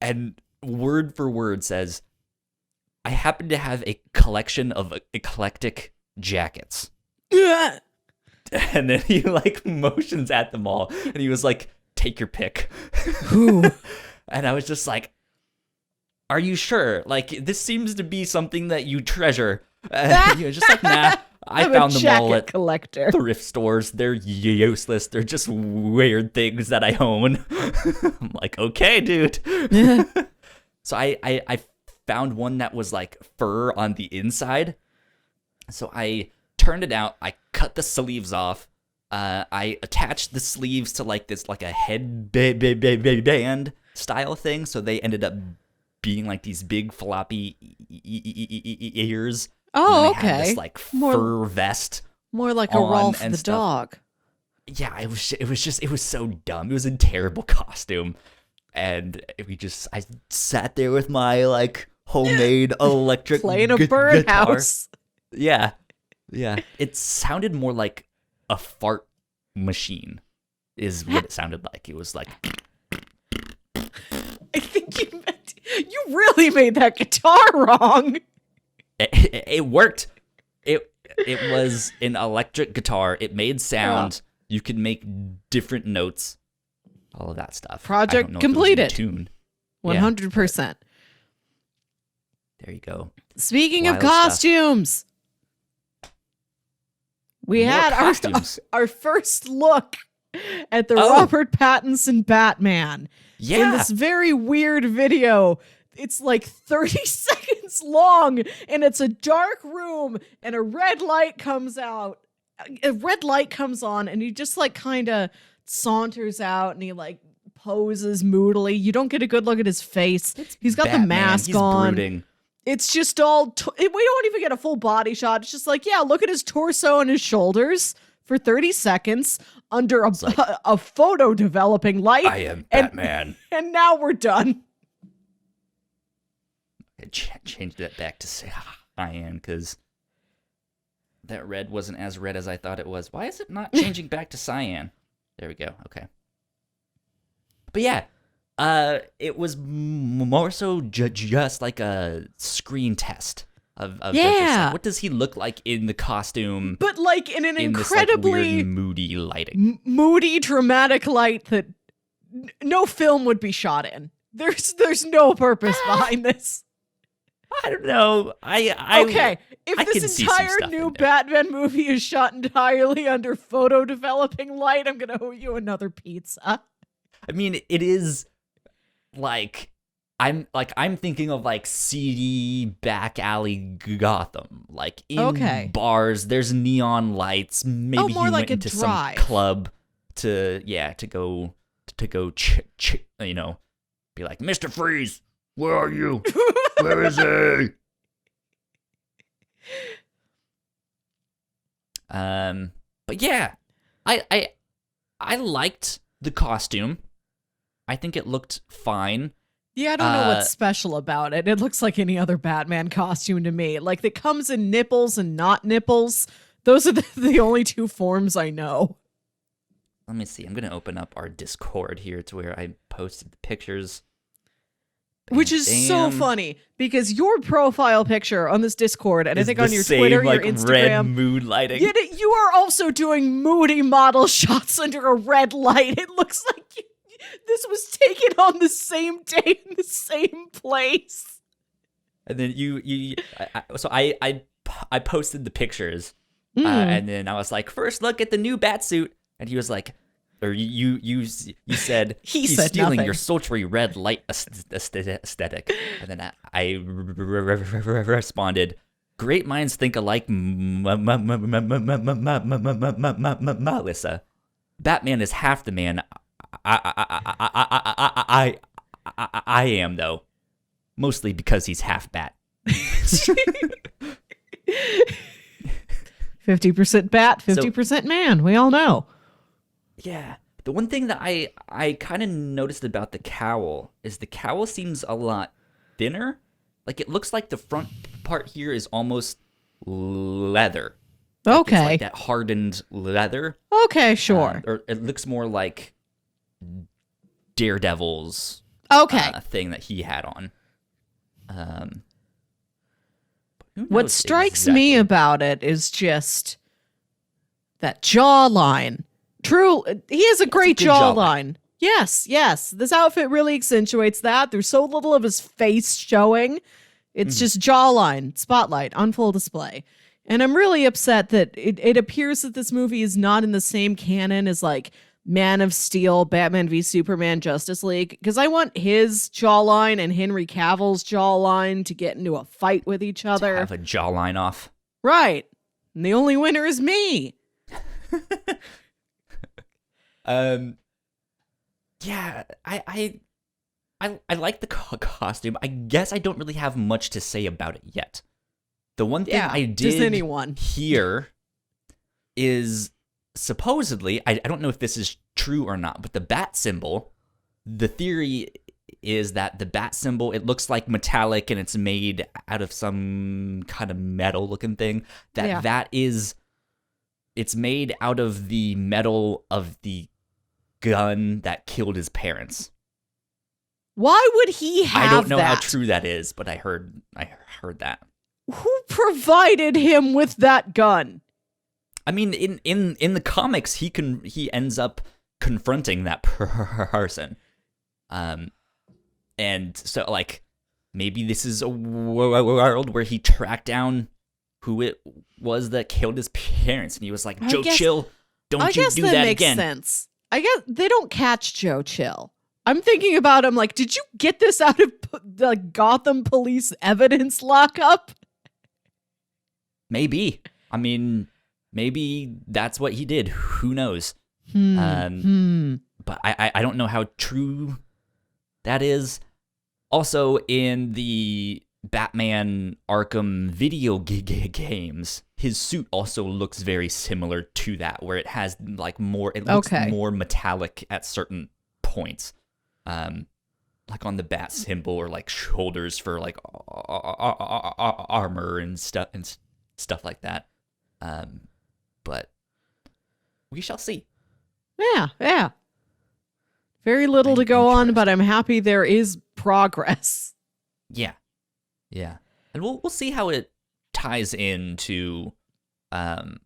[SPEAKER 1] and word for word says, I happen to have a collection of eclectic jackets. And then he like motions at them all, and he was like, take your pick. And I was just like, are you sure? Like, this seems to be something that you treasure. He was just like, nah, I found them all at thrift stores. They're useless. They're just weird things that I own. I'm like, okay, dude. So I found one that was like fur on the inside. So I turned it out. I cut the sleeves off. I attached the sleeves to like this, like a headband style thing. So they ended up being like these big floppy ears.
[SPEAKER 2] Oh, okay.
[SPEAKER 1] Had this like fur vest.
[SPEAKER 2] More like a Rolf the dog.
[SPEAKER 1] Yeah, it was so dumb. It was a terrible costume. And I sat there with my like homemade electric
[SPEAKER 2] playing a birdhouse.
[SPEAKER 1] Yeah. It sounded more like a fart machine is what it sounded like. It was like,
[SPEAKER 2] I think you really made that guitar wrong.
[SPEAKER 1] It worked. It was an electric guitar. It made sound. You could make different notes. All of that stuff.
[SPEAKER 2] Project completed.
[SPEAKER 1] Tune.
[SPEAKER 2] 100%.
[SPEAKER 1] There you go.
[SPEAKER 2] Speaking of costumes, we had our first look at the Robert Pattinson Batman.
[SPEAKER 1] Yeah.
[SPEAKER 2] In this very weird video. It's like 30 seconds long, and it's a dark room, and a red light comes out. A red light comes on, and he just like kind of saunters out, and he like poses moodily. You don't get a good look at his face. He's got the mask on.
[SPEAKER 1] Brooding.
[SPEAKER 2] It's just all we don't even get a full body shot. It's just like, yeah, look at his torso and his shoulders for 30 seconds under a photo developing light.
[SPEAKER 1] I am Batman.
[SPEAKER 2] And now we're done.
[SPEAKER 1] I changed that back to cyan because that red wasn't as red as I thought it was. Why is it not changing back to cyan? There we go. Okay. But yeah, it was more so just like a screen test of what does he look like in the costume,
[SPEAKER 2] but like in an incredibly
[SPEAKER 1] this, like, weird, moody lighting,
[SPEAKER 2] moody, dramatic light that no film would be shot in. There's no purpose behind this.
[SPEAKER 1] I don't know.
[SPEAKER 2] Okay, if this entire new Batman movie is shot entirely under photo developing light, I'm gonna owe you another pizza.
[SPEAKER 1] I mean, it is like I'm thinking of like seedy back alley Gotham, like in bars. There's neon lights. Maybe he went into some club to go you know, be like, Mr. Freeze, where are you? Where is he? But yeah, I liked the costume. I think it looked fine.
[SPEAKER 2] Yeah, I don't know what's special about it. It looks like any other Batman costume to me. Like, it comes in nipples and not nipples. Those are the only two forms I know.
[SPEAKER 1] Let me see. I'm going to open up our Discord here to where I posted the pictures.
[SPEAKER 2] Which is so funny, because your profile picture on this Discord, and I think on your Twitter, your Instagram,
[SPEAKER 1] red mood lighting.
[SPEAKER 2] Yet you are also doing moody model shots under a red light. It looks like this was taken on the same day in the same place.
[SPEAKER 1] And then I posted the pictures, and then I was like, first look at the new Batsuit, and he was like, or you said he's stealing your sultry red light aesthetic, and then I responded, great minds think alike, Melissa. Batman is half the man I am, though, mostly because he's half bat.
[SPEAKER 2] 50% bat, 50% man. We all know.
[SPEAKER 1] Yeah, The one thing that I kind of noticed about the cowl is the cowl seems a lot thinner. Like it looks like the front part here is almost leather. Like
[SPEAKER 2] Okay.
[SPEAKER 1] It's like that hardened leather.
[SPEAKER 2] Okay, sure.
[SPEAKER 1] Or it looks more like Daredevil's
[SPEAKER 2] Okay.
[SPEAKER 1] thing that he had on. Who
[SPEAKER 2] What
[SPEAKER 1] knows
[SPEAKER 2] strikes
[SPEAKER 1] exactly?
[SPEAKER 2] me about it is just that jawline. True, he has a great
[SPEAKER 1] good jawline.
[SPEAKER 2] jawline. Yes. This outfit really accentuates that. There's so little of his face showing. It's just jawline, spotlight, on full display. And I'm really upset that it appears that this movie is not in the same canon as like Man of Steel, Batman v Superman, Justice League, because I want his jawline and Henry Cavill's jawline to get into a fight with each other.
[SPEAKER 1] Have a jawline off.
[SPEAKER 2] Right. And the only winner is me.
[SPEAKER 1] Yeah, I like the costume. I guess I don't really have much to say about it yet. The one thing I
[SPEAKER 2] does
[SPEAKER 1] did
[SPEAKER 2] anyone?
[SPEAKER 1] hear is supposedly, I don't know if this is true or not, but the bat symbol, the theory is that the bat symbol, it looks like metallic and it's made out of some kind of metal looking thing. It's made out of the metal of the gun that killed his parents.
[SPEAKER 2] Why would he have
[SPEAKER 1] I don't know
[SPEAKER 2] that?
[SPEAKER 1] how true that is, but I heard that.
[SPEAKER 2] Who provided him with that gun?
[SPEAKER 1] I mean, in the comics, he ends up confronting that person, and so like maybe this is a world where he tracked down who it was that killed his parents, and he was like, Joe Chill, don't you do that again.
[SPEAKER 2] Makes sense. I guess they don't catch Joe Chill. I'm thinking about him like, did you get this out of the Gotham police evidence lockup?
[SPEAKER 1] Maybe. I mean, maybe that's what he did. Who knows? But I don't know how true that is. Also, in the Batman Arkham video games, his suit also looks very similar to that, where it has like more. It looks more metallic at certain points, like on the bat symbol or like shoulders for like armor and stuff like that. But we shall see.
[SPEAKER 2] Yeah. Very little to go on, but I'm happy there is progress.
[SPEAKER 1] Yeah. And we'll see how it ties into the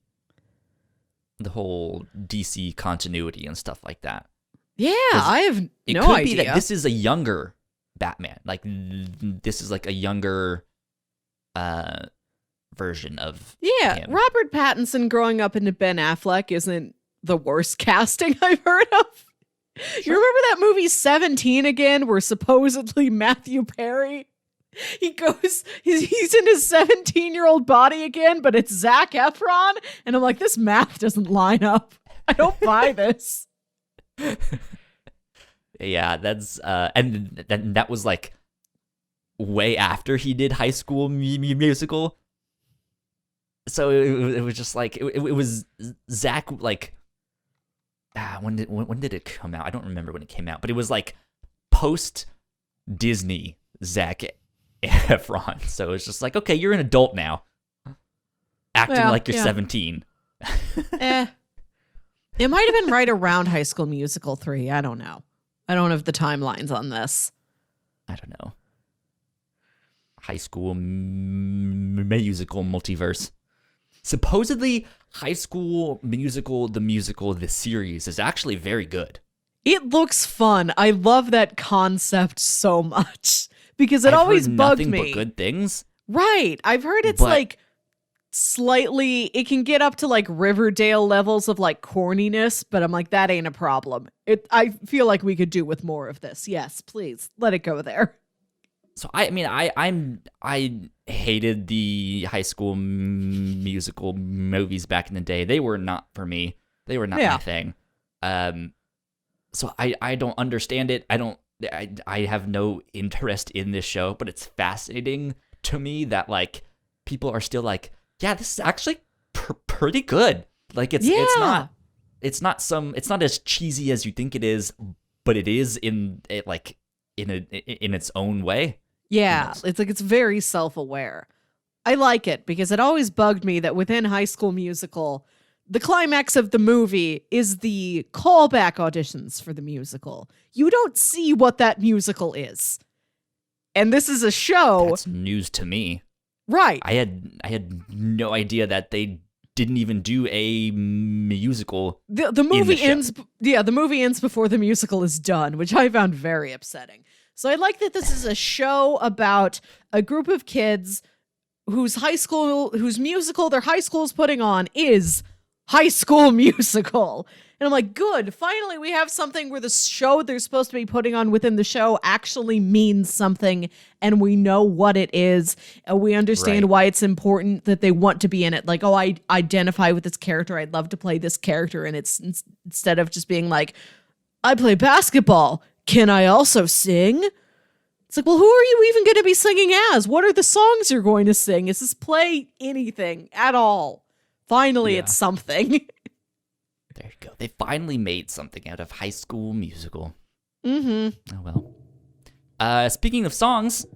[SPEAKER 1] whole DC continuity and stuff like that.
[SPEAKER 2] Yeah, I have
[SPEAKER 1] it
[SPEAKER 2] no
[SPEAKER 1] could
[SPEAKER 2] idea.
[SPEAKER 1] be that this is a younger Batman. Like this is like a younger version of him.
[SPEAKER 2] Robert Pattinson growing up into Ben Affleck isn't the worst casting I've heard of. Sure. You remember that movie 17 again, where supposedly Matthew Perry, he's in his 17-year-old body again, but it's Zac Efron, and I'm like, this math doesn't line up. I don't buy this.
[SPEAKER 1] Yeah, that's and that was like way after he did High School Musical. So it was just like it was Zach like when did it come out? I don't remember when it came out, but it was like post Disney Zac Efron. So it's just like, okay, you're an adult now, acting like you're 17.
[SPEAKER 2] It might have been right around High School Musical 3. I don't know. I don't have the timelines on this.
[SPEAKER 1] I don't know. High School Musical multiverse. Supposedly, High School Musical, the series, is actually very good.
[SPEAKER 2] It looks fun. I love that concept so much because I've always bugged me.
[SPEAKER 1] But good things.
[SPEAKER 2] Right. I've heard it's like slightly, it can get up to like Riverdale levels of like corniness, but I'm like, that ain't a problem. I feel like we could do with more of this. Yes, please let it go there.
[SPEAKER 1] So I hated the High School Musical movies back in the day. They were not for me. They were not my thing. So I don't understand it. I have no interest in this show, but it's fascinating to me that like people are still like, yeah, this is actually pretty good. Like it's not it's not as cheesy as you think it is, but it is in its own way.
[SPEAKER 2] Yeah, it's very self-aware. I like it because it always bugged me that within High School Musical, the climax of the movie is the callback auditions for the musical. You don't see what that musical is. And this is a show.
[SPEAKER 1] That's news to me.
[SPEAKER 2] Right.
[SPEAKER 1] I had no idea that they didn't even do a musical.
[SPEAKER 2] The movie ends. Yeah, the movie ends before the musical is done, which I found very upsetting. So I like that this is a show about a group of kids whose musical their high school is putting on is High School Musical. And I'm like, good, finally we have something where the show they're supposed to be putting on within the show actually means something, and we know what it is, and we understand why it's important that they want to be in it. Like, oh, I identify with this character, I'd love to play this character, and it's instead of just being like, I play basketball, can I also sing? It's like, well, who are you even going to be singing as? What are the songs you're going to sing? Is this play anything at all? Finally, it's something.
[SPEAKER 1] There you go. They finally made something out of High School Musical.
[SPEAKER 2] Mm-hmm.
[SPEAKER 1] Oh, well. Speaking of songs.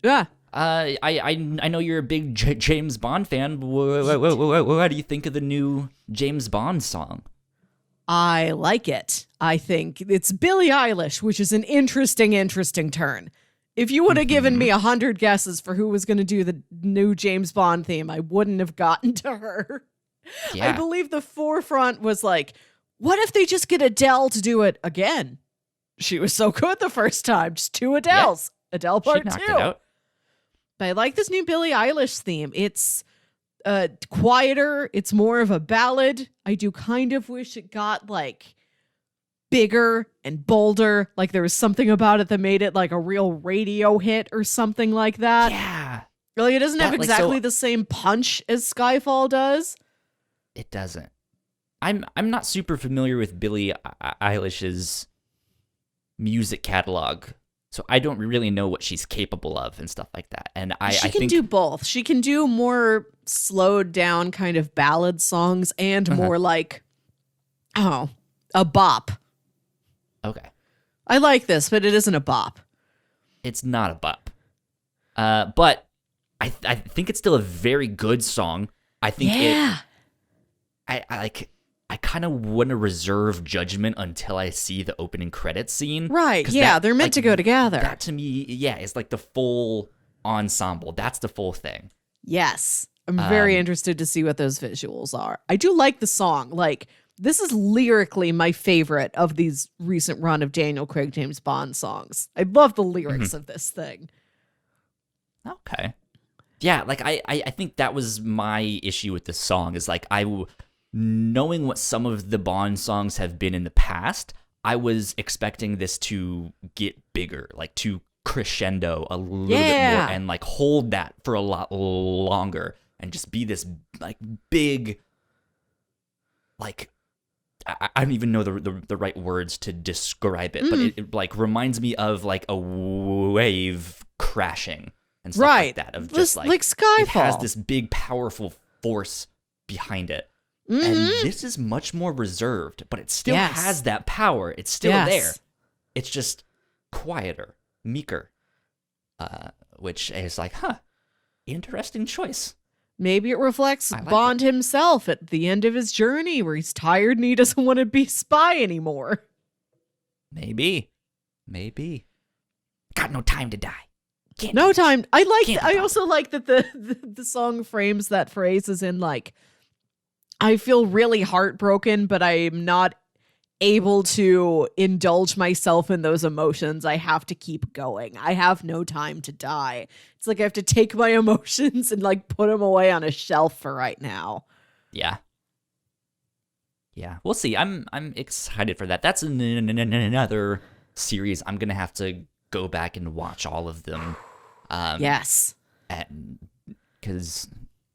[SPEAKER 2] Yeah.
[SPEAKER 1] I know you're a big James Bond fan. What do you think of the new James Bond song?
[SPEAKER 2] I like it. I think it's Billie Eilish, which is an interesting turn. If you would have given me 100 guesses for who was going to do the new James Bond theme, I wouldn't have gotten to her. Yeah. I believe the forefront was like, what if they just get Adele to do it again? She was so good the first time. Just 2 Adeles. Yeah. Adele part 2. It out. But I like this new Billie Eilish theme. It's quieter. It's more of a ballad. I do kind of wish it got like bigger and bolder. Like there was something about it that made it like a real radio hit or something like that.
[SPEAKER 1] Yeah.
[SPEAKER 2] Like it doesn't have exactly the same punch as Skyfall does.
[SPEAKER 1] It doesn't. I'm not super familiar with Billie Eilish's music catalog, so I don't really know what she's capable of and stuff like that. And
[SPEAKER 2] she can do both. She can do more slowed down kind of ballad songs and more like, a bop.
[SPEAKER 1] Okay.
[SPEAKER 2] I like this, but it isn't a bop.
[SPEAKER 1] It's not a bop. But I think it's still a very good song. I think I kind of want to reserve judgment until I see the opening credits scene.
[SPEAKER 2] Right, yeah, they're meant to go together.
[SPEAKER 1] That to me, is like the full ensemble. That's the full thing.
[SPEAKER 2] Yes. I'm very interested to see what those visuals are. I do like the song. Like, this is lyrically my favorite of these recent run of Daniel Craig James Bond songs. I love the lyrics of this thing.
[SPEAKER 1] Okay. Yeah, like I think that was my issue with this song is like knowing what some of the Bond songs have been in the past, I was expecting this to get bigger, like to crescendo a little bit more and like hold that for a lot longer and just be this like big, like I don't even know the right words to describe it, but it like reminds me of like a wave crashing and stuff like that of just like
[SPEAKER 2] Skyfall.
[SPEAKER 1] It has this big powerful force behind it. And this is much more reserved, but it still has that power. It's still there. It's just quieter, meeker, which is like, interesting choice.
[SPEAKER 2] Maybe it reflects Bond himself at the end of his journey where he's tired and he doesn't want to be spy anymore.
[SPEAKER 1] Maybe. Got no time to die.
[SPEAKER 2] Time. I also like that the song frames that phrase as in like, I feel really heartbroken, but I'm not able to indulge myself in those emotions. I have to keep going. I have no time to die. It's like I have to take my emotions and like put them away on a shelf for right now.
[SPEAKER 1] Yeah. We'll see. I'm excited for that. That's another series I'm gonna have to go back and watch all of them.
[SPEAKER 2] Yes.
[SPEAKER 1] Because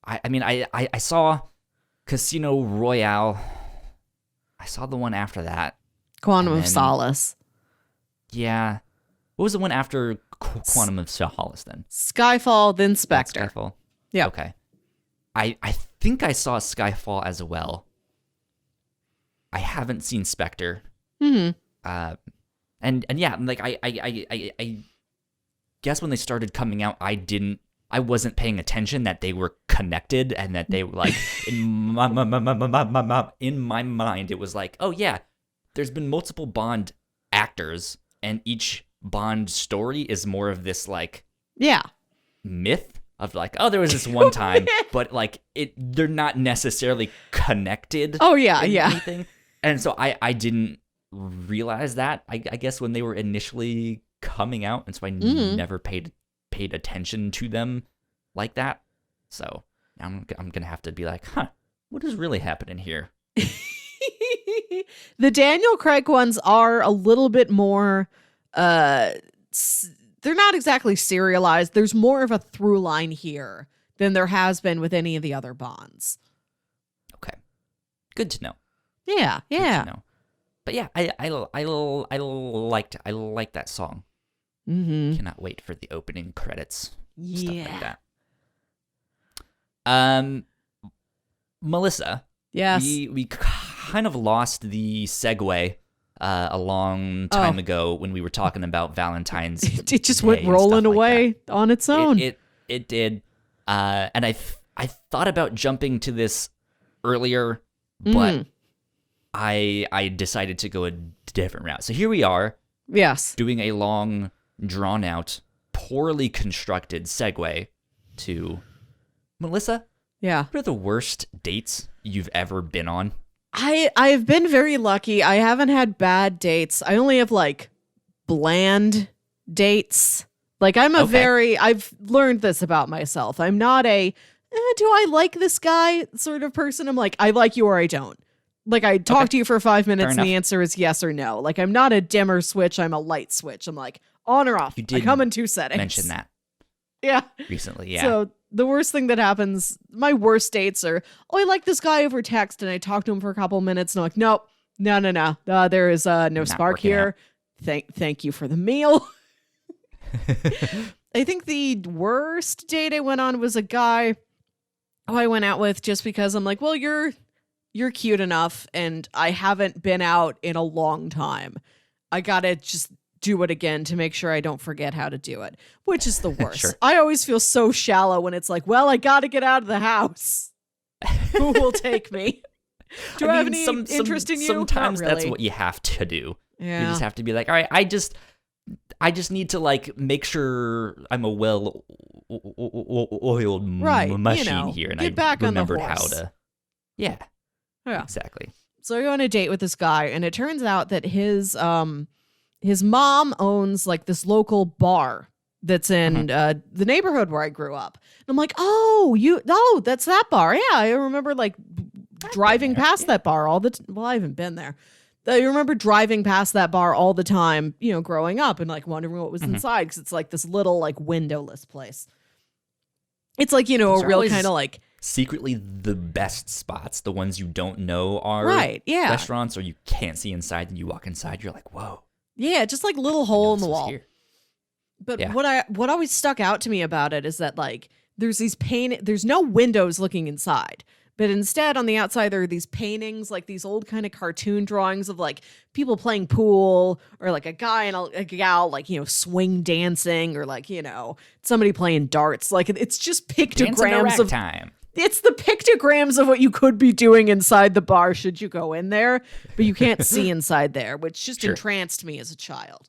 [SPEAKER 1] I saw Casino Royale. I saw the one after that.
[SPEAKER 2] Quantum of Solace.
[SPEAKER 1] Yeah. What was the one after Quantum of Solace then?
[SPEAKER 2] Skyfall, then Spectre.
[SPEAKER 1] Skyfall?
[SPEAKER 2] Yeah.
[SPEAKER 1] Okay. I think I saw Skyfall as well. I haven't seen Spectre.
[SPEAKER 2] Mm-hmm.
[SPEAKER 1] And yeah, like I guess when they started coming out, I wasn't paying attention that they were connected and that they were like in my mind it was like, oh yeah, there's been multiple Bond actors and each Bond story is more of this like myth of like, oh, there was this one time, but like they're not necessarily connected.
[SPEAKER 2] Oh yeah,
[SPEAKER 1] anything. And so I didn't realize that I guess when they were initially coming out, and so I never paid attention to them like that. So I'm gonna have to be like, what is really happening here?
[SPEAKER 2] The Daniel Craig ones are a little bit more they're not exactly serialized. There's more of a through line here than there has been with any of the other Bonds.
[SPEAKER 1] Okay, good to know.
[SPEAKER 2] Yeah.
[SPEAKER 1] Good to know. But yeah, I liked that song.
[SPEAKER 2] Mm-hmm.
[SPEAKER 1] Cannot wait for the opening credits.
[SPEAKER 2] Yeah.
[SPEAKER 1] Stuff like that. Melissa.
[SPEAKER 2] Yes.
[SPEAKER 1] We kind of lost the segue a long time ago when we were talking about Valentine's.
[SPEAKER 2] It just went rolling away on its own.
[SPEAKER 1] It did. And I thought about jumping to this earlier, but I decided to go a different route. So here we are.
[SPEAKER 2] Yes.
[SPEAKER 1] Doing a long, drawn out, poorly constructed segue to Melissa.
[SPEAKER 2] Yeah.
[SPEAKER 1] What are the worst dates you've ever been on?
[SPEAKER 2] I've been very lucky. I haven't had bad dates. I only have like bland dates. Like I've learned this about myself. I'm not a, do I like this guy sort of person? I'm like, I like you or I don't. Like I talk to you for 5 minutes and the answer is yes or no. Like I'm not a dimmer switch. I'm a light switch. I'm like on or off. I come in 2 settings.
[SPEAKER 1] Mention that.
[SPEAKER 2] Yeah.
[SPEAKER 1] Recently. Yeah.
[SPEAKER 2] So the worst thing that happens, my worst dates are, I like this guy over text and I talk to him for a couple minutes and I'm like, nope, no. There is no
[SPEAKER 1] Not
[SPEAKER 2] spark here. Thank you for the meal. I think the worst date I went on was a guy who I went out with just because I'm like, well, you're cute enough and I haven't been out in a long time. I gotta just do it again to make sure I don't forget how to do it, which is the worst.
[SPEAKER 1] Sure.
[SPEAKER 2] I always feel so shallow when it's like, well, I gotta get out of the house. Who will take me? Do I have any interest in you?
[SPEAKER 1] Sometimes
[SPEAKER 2] Not really.
[SPEAKER 1] that's what you have to do.
[SPEAKER 2] Yeah.
[SPEAKER 1] You just have to be like, all right, I just need to like make sure I'm a well-oiled machine here, and
[SPEAKER 2] get back
[SPEAKER 1] remembered
[SPEAKER 2] on the
[SPEAKER 1] how
[SPEAKER 2] horse.
[SPEAKER 1] to. Yeah.
[SPEAKER 2] Exactly. So I go on a date with this guy, and it turns out that his mom owns like this local bar that's in the neighborhood where I grew up. And I'm like, that's that bar. Yeah, I remember like driving past that bar all the well, I haven't been there. I remember driving past that bar all the time, growing up and like wondering what was inside because it's like this little like windowless place. It's like, a real kind of like
[SPEAKER 1] secretly the best spots, the ones you don't know are restaurants or you can't see inside and you walk inside, you're like, whoa.
[SPEAKER 2] Yeah, just like little hole in the wall. Here. But what always stuck out to me about it is that like there's no windows looking inside. But instead, on the outside, there are these paintings, like these old kind of cartoon drawings of like people playing pool or like a guy and a gal, like, swing dancing or like, somebody playing darts. Like it's just pictograms of
[SPEAKER 1] time.
[SPEAKER 2] It's the pictograms of what you could be doing inside the bar should you go in there, but you can't see inside there, which just entranced me as a child.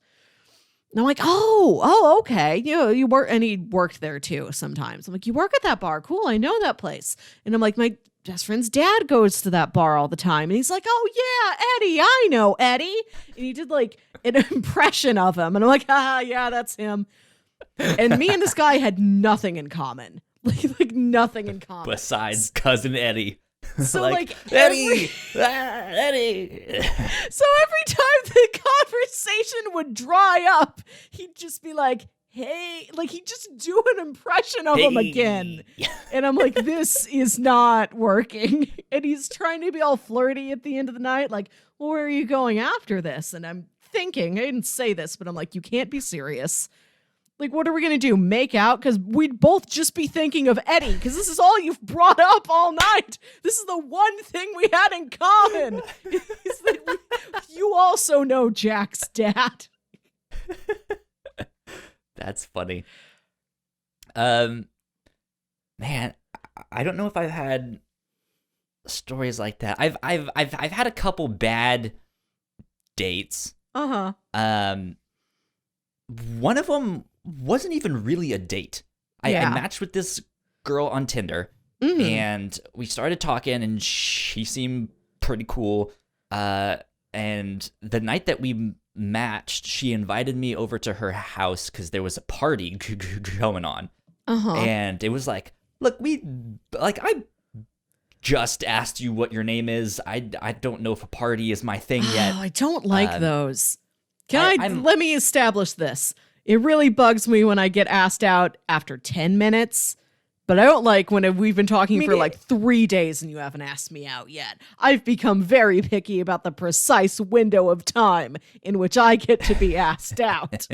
[SPEAKER 2] And I'm like, okay. You work, and he worked there too sometimes. I'm like, you work at that bar. Cool. I know that place. And I'm like, my best friend's dad goes to that bar all the time. And he's like, oh yeah, Eddie. I know Eddie. And he did like an impression of him. And I'm like, yeah, that's him. And me and this guy had nothing in common. Like nothing in common.
[SPEAKER 1] Besides cousin Eddie.
[SPEAKER 2] So like
[SPEAKER 1] Eddie.
[SPEAKER 2] So every time the conversation would dry up, he'd just be like, hey, like he'd just do an impression of him again. And I'm like, this is not working. And he's trying to be all flirty at the end of the night. Like, well, where are you going after this? And I'm thinking, I didn't say this, but I'm like, you can't be serious. Like, what are we going to do? Make out? Because we'd both just be thinking of Eddie, because this is all you've brought up all night. This is the one thing we had in common. Is that you also know Jack's dad.
[SPEAKER 1] That's funny. Man, I don't know if I've had stories like that. I've had a couple bad dates.
[SPEAKER 2] Uh-huh.
[SPEAKER 1] One of them wasn't even really a date. I matched with this girl on Tinder, and we started talking, and she seemed pretty cool. And the night that we matched, she invited me over to her house because there was a party going on. And it was like, look, I just asked you what your name is. I don't know if a party is my thing yet.
[SPEAKER 2] I don't like those. Let me establish this. It really bugs me when I get asked out after 10 minutes, but I don't like when we've been talking for like 3 days and you haven't asked me out yet. I've become very picky about the precise window of time in which I get to be asked out.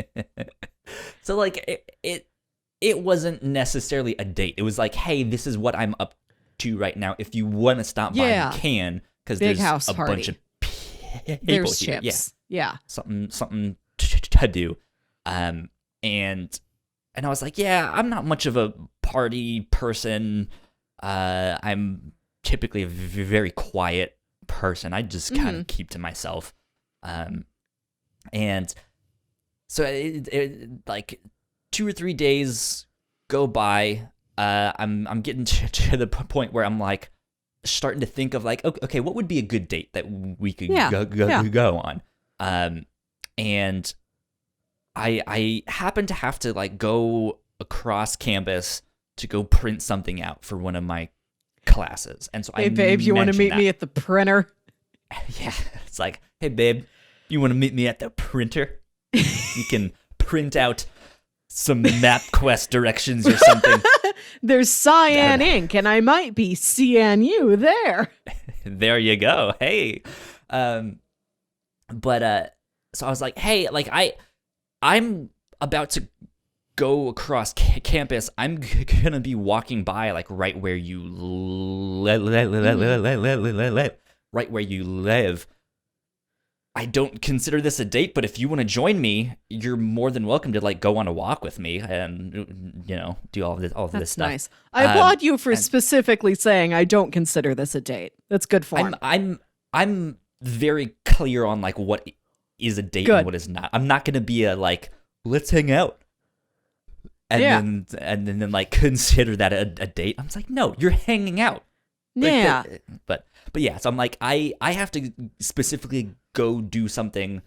[SPEAKER 1] So like it wasn't necessarily a date. It was like, hey, this is what I'm up to right now. If you want to stop by, you can, because there's
[SPEAKER 2] house
[SPEAKER 1] a
[SPEAKER 2] party.
[SPEAKER 1] bunch of people
[SPEAKER 2] There's
[SPEAKER 1] here.
[SPEAKER 2] chips. Yeah.
[SPEAKER 1] Something to do. And I was like, yeah, I'm not much of a party person. I'm typically a very quiet person. I just kind of keep to myself. And so it like 2 or 3 days go by. I'm getting to the point where I'm like starting to think of like, okay, what would be a good date that we could go on? And I happen to have to like go across campus to go print something out for one of my classes. And so
[SPEAKER 2] hey, babe, you want to meet me at the printer?
[SPEAKER 1] Yeah. It's like, hey, babe, you want to meet me at the printer? You can print out some MapQuest directions or something.
[SPEAKER 2] There's cyan ink, and I might be seeing you there.
[SPEAKER 1] There you go. Hey. But so I was like, hey, like I'm about to go across campus. I'm gonna be walking by like right where you right where you live. I don't consider this a date, but if you want to join me, you're more than welcome to like go on a walk with me and do all of this stuff.
[SPEAKER 2] That's nice. I applaud you for specifically saying I don't consider this a date. That's good form.
[SPEAKER 1] I'm very clear on like what is a date and what is not. I'm not gonna be a like, let's hang out. And then like consider that a date. I'm just like, no, you're hanging out.
[SPEAKER 2] Yeah.
[SPEAKER 1] But yeah, so I'm like, I have to specifically go do something.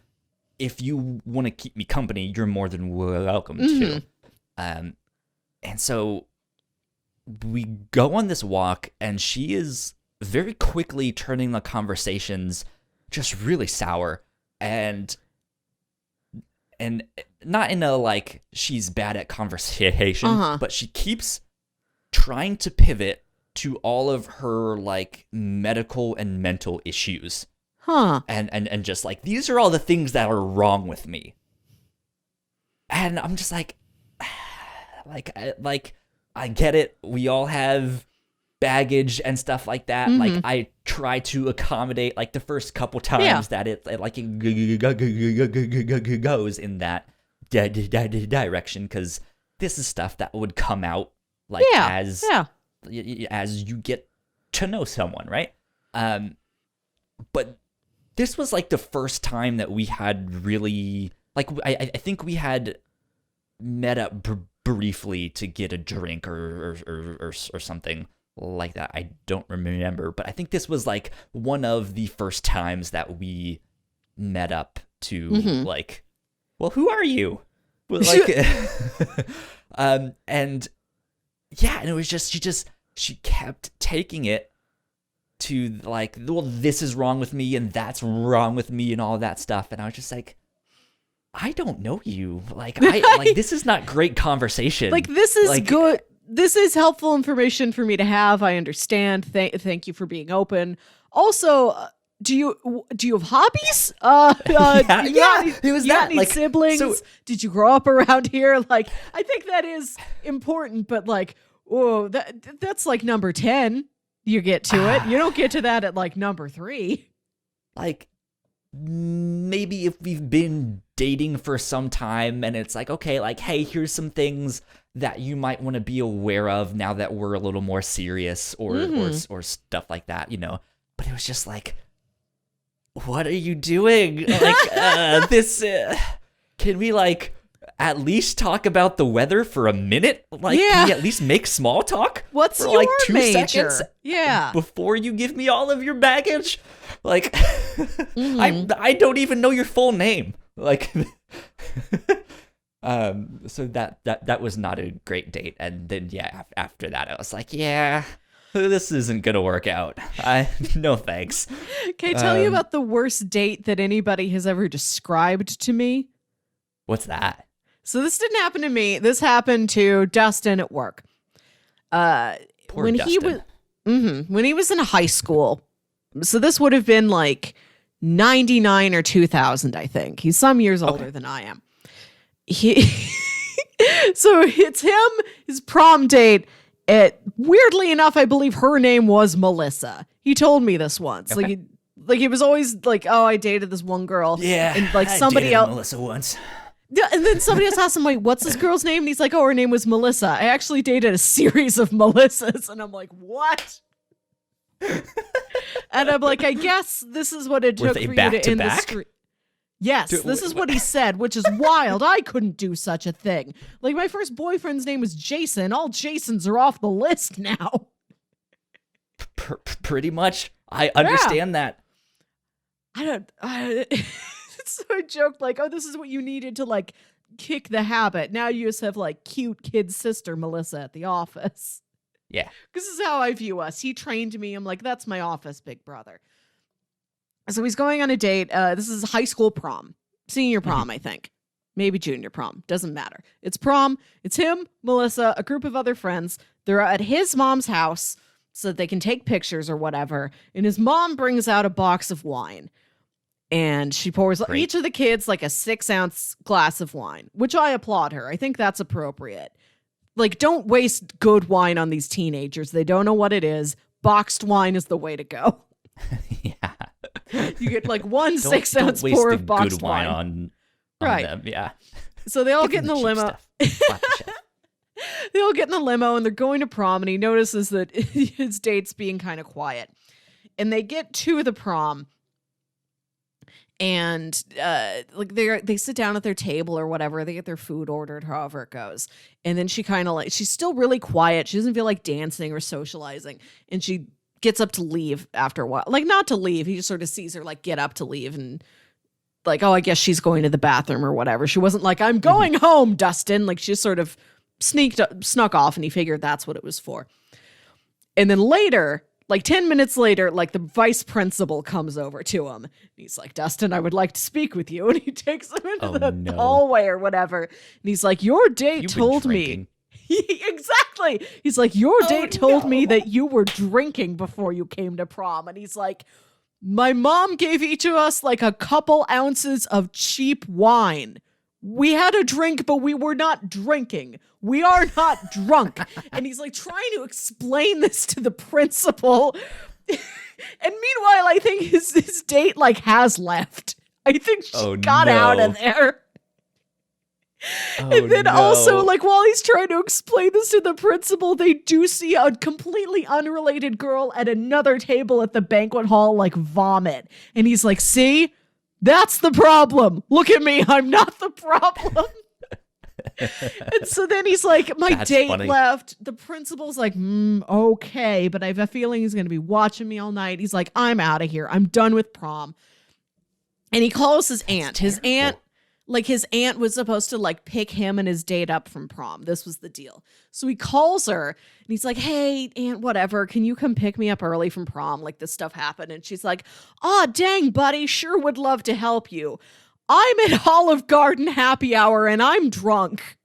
[SPEAKER 1] If you want to keep me company, you're more than welcome to. And so we go on this walk, and she is very quickly turning the conversations just really sour, and not in a like she's bad at conversation, but she keeps trying to pivot to all of her like medical and mental issues. And just like, these are all the things that are wrong with me. And I'm just like I get it. We all have baggage and stuff like that. Like I try to accommodate like the first couple times that it goes in that direction, because this is stuff that would come out like as you get to know someone, right? But this was like the first time that we had really like I think we had met up briefly to get a drink or something like that. I don't remember, but I think this was like one of the first times that we met up to like, well, who are you? Well, like, and it was just she kept taking it to like, well, this is wrong with me and that's wrong with me and all that stuff, and I was just like, I don't know you. Like, like this is not great conversation.
[SPEAKER 2] Like, this is like, good. This is helpful information for me to have. I understand. Thank you for being open. Also, do you have hobbies?
[SPEAKER 1] It was
[SPEAKER 2] you got
[SPEAKER 1] that.
[SPEAKER 2] any
[SPEAKER 1] Like,
[SPEAKER 2] siblings?
[SPEAKER 1] so
[SPEAKER 2] Did you grow up around here? Like, I think that is important, but like, whoa, that's like number 10. You get to it. You don't get to that at like number 3.
[SPEAKER 1] like maybe if we've been dating for some time and it's like, okay, like, hey, here's some things that you might want to be aware of now that we're a little more serious or stuff like that, you know. But it was just like, what are you doing? Like, this, can we like at least talk about the weather for a minute? Like, can we at least make small talk?
[SPEAKER 2] What's
[SPEAKER 1] for
[SPEAKER 2] your
[SPEAKER 1] like 2
[SPEAKER 2] major?
[SPEAKER 1] seconds?
[SPEAKER 2] Yeah.
[SPEAKER 1] Before you give me all of your baggage? Like, I don't even know your full name. Like, so that was not a great date. And then, yeah, after that, I was like, yeah, this isn't gonna work out. No thanks.
[SPEAKER 2] Can I tell you about the worst date that anybody has ever described to me?
[SPEAKER 1] What's that?
[SPEAKER 2] So this didn't happen to me. This happened to Dustin at work.
[SPEAKER 1] Poor
[SPEAKER 2] when
[SPEAKER 1] Dustin.
[SPEAKER 2] When he was in high school. So this would have been like 99 or 2000, I think. He's some years older than I am. So it's him, his prom date. Weirdly enough, I believe her name was Melissa. He told me this once.
[SPEAKER 1] Okay.
[SPEAKER 2] Like he was always like, oh, I dated this one girl.
[SPEAKER 1] Yeah,
[SPEAKER 2] and like
[SPEAKER 1] I
[SPEAKER 2] somebody
[SPEAKER 1] dated
[SPEAKER 2] else.
[SPEAKER 1] Melissa once.
[SPEAKER 2] Yeah, and then somebody else asked him, like, what's this girl's name? And he's like, oh, her name was Melissa. I actually dated a series of Melissas. And I'm like, what? And I'm like, I guess this is what it took for you to end the streak. Yes, this is what he said, which is wild. I couldn't do such a thing. Like, my first boyfriend's name was Jason. All Jasons are off the list now.
[SPEAKER 1] Pretty much. I understand that.
[SPEAKER 2] So I joked like, oh, this is what you needed to like kick the habit. Now you just have like cute kid sister Melissa at the office.
[SPEAKER 1] Yeah.
[SPEAKER 2] This is how I view us. He trained me. I'm like, that's my office big brother. So he's going on a date. This is high school prom, senior prom, I think. Maybe junior prom. Doesn't matter. It's prom. It's him, Melissa, a group of other friends. They're at his mom's house so that they can take pictures or whatever. And his mom brings out a box of wine. And she pours each of the kids like a 6-ounce glass of wine, which I applaud her. I think that's appropriate. Like, don't waste good wine on these teenagers. They don't know what it is. Boxed wine is the way to go.
[SPEAKER 1] Yeah.
[SPEAKER 2] You get like one 6-ounce pour of boxed wine
[SPEAKER 1] on
[SPEAKER 2] right.
[SPEAKER 1] them. Yeah.
[SPEAKER 2] So they all get in the limo. They all get in the limo and they're going to prom, and he notices that his date's being kind of quiet. And they get to the prom. And like they sit down at their table or whatever. They get their food ordered, however it goes. And then she kind of like, she's still really quiet. She doesn't feel like dancing or socializing. And she gets up to leave after a while. Like, not to leave. He just sort of sees her like get up to leave and like, oh, I guess she's going to the bathroom or whatever. She wasn't like, I'm going home, Dustin. Like, she just sort of snuck off, and he figured that's what it was for. And then later, like 10 minutes later, like the vice principal comes over to him. He's like, Dustin, I would like to speak with you. And he takes him into the hallway or whatever. And he's like, your date told me. Exactly. He's like, your date told me that you were drinking before you came to prom. And he's like, my mom gave each of us like a couple ounces of cheap wine. We had a drink, but we were not drinking. We are not drunk. And he's like trying to explain this to the principal. And meanwhile, I think his date like has left. I think she got out of there. And then also, like, while he's trying to explain this to the principal, they do see a completely unrelated girl at another table at the banquet hall, like, vomit. And he's like, see? That's the problem. Look at me. I'm not the problem. And so then he's like, my date left. The principal's like, okay, but I have a feeling he's going to be watching me all night. He's like, I'm out of here. I'm done with prom. And he calls his aunt. His aunt was supposed to like pick him and his date up from prom. This was the deal. So he calls her and he's like, hey, aunt, whatever. Can you come pick me up early from prom? Like, this stuff happened. And she's like, oh, dang, buddy. Sure would love to help you. I'm at Olive Garden happy hour and I'm drunk.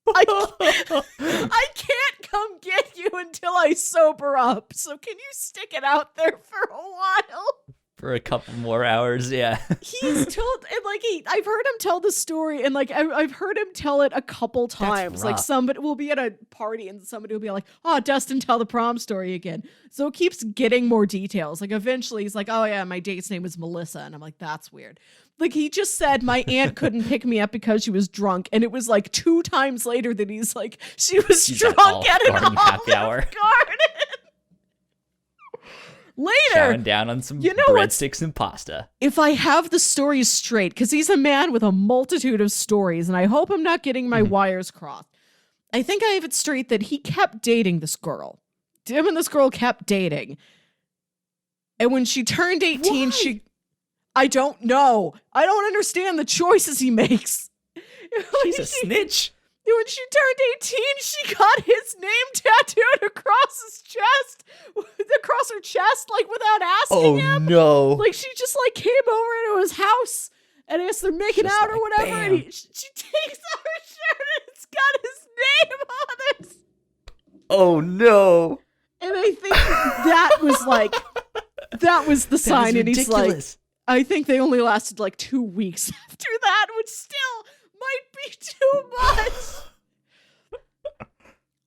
[SPEAKER 2] I can't come get you until I sober up. So can you stick it out there for a while?
[SPEAKER 1] for a couple more hours. Yeah.
[SPEAKER 2] He's told, and like I've heard him tell the story, and like I've heard him tell it a couple times. Like
[SPEAKER 1] rough.
[SPEAKER 2] somebody will be at a party, and somebody will be like, "Oh, Dustin, tell the prom story again." So it keeps getting more details. Like eventually, he's like, "Oh yeah, my date's name was Melissa," and I'm like, "That's weird." Like he just said, my aunt couldn't pick me up because she was drunk, and it was like 2 times later that he's like, she was
[SPEAKER 1] She's
[SPEAKER 2] drunk at an
[SPEAKER 1] Garden happy hour.
[SPEAKER 2] Garden. Later,
[SPEAKER 1] Chowing down on some breadsticks and pasta.
[SPEAKER 2] If I have the stories straight, because he's a man with a multitude of stories, and I hope I'm not getting my wires crossed. I think I have it straight that he kept dating this girl. Him and this girl kept dating. And when she turned 18,
[SPEAKER 1] Why?
[SPEAKER 2] I don't know. I don't understand the choices he makes.
[SPEAKER 1] She's a snitch.
[SPEAKER 2] When she turned 18, she got his name tattooed across his chest, across her chest, like without asking him.
[SPEAKER 1] Oh no!
[SPEAKER 2] Like she just like came over into his house, and I guess they're making
[SPEAKER 1] Just
[SPEAKER 2] out or
[SPEAKER 1] like,
[SPEAKER 2] whatever.
[SPEAKER 1] bam.
[SPEAKER 2] And she takes off her shirt, and it's got his name on it.
[SPEAKER 1] Oh no!
[SPEAKER 2] And I think that was like that was the sign. And he's like,
[SPEAKER 1] ridiculous.
[SPEAKER 2] I think they only lasted like 2 weeks after that, which still might be too much.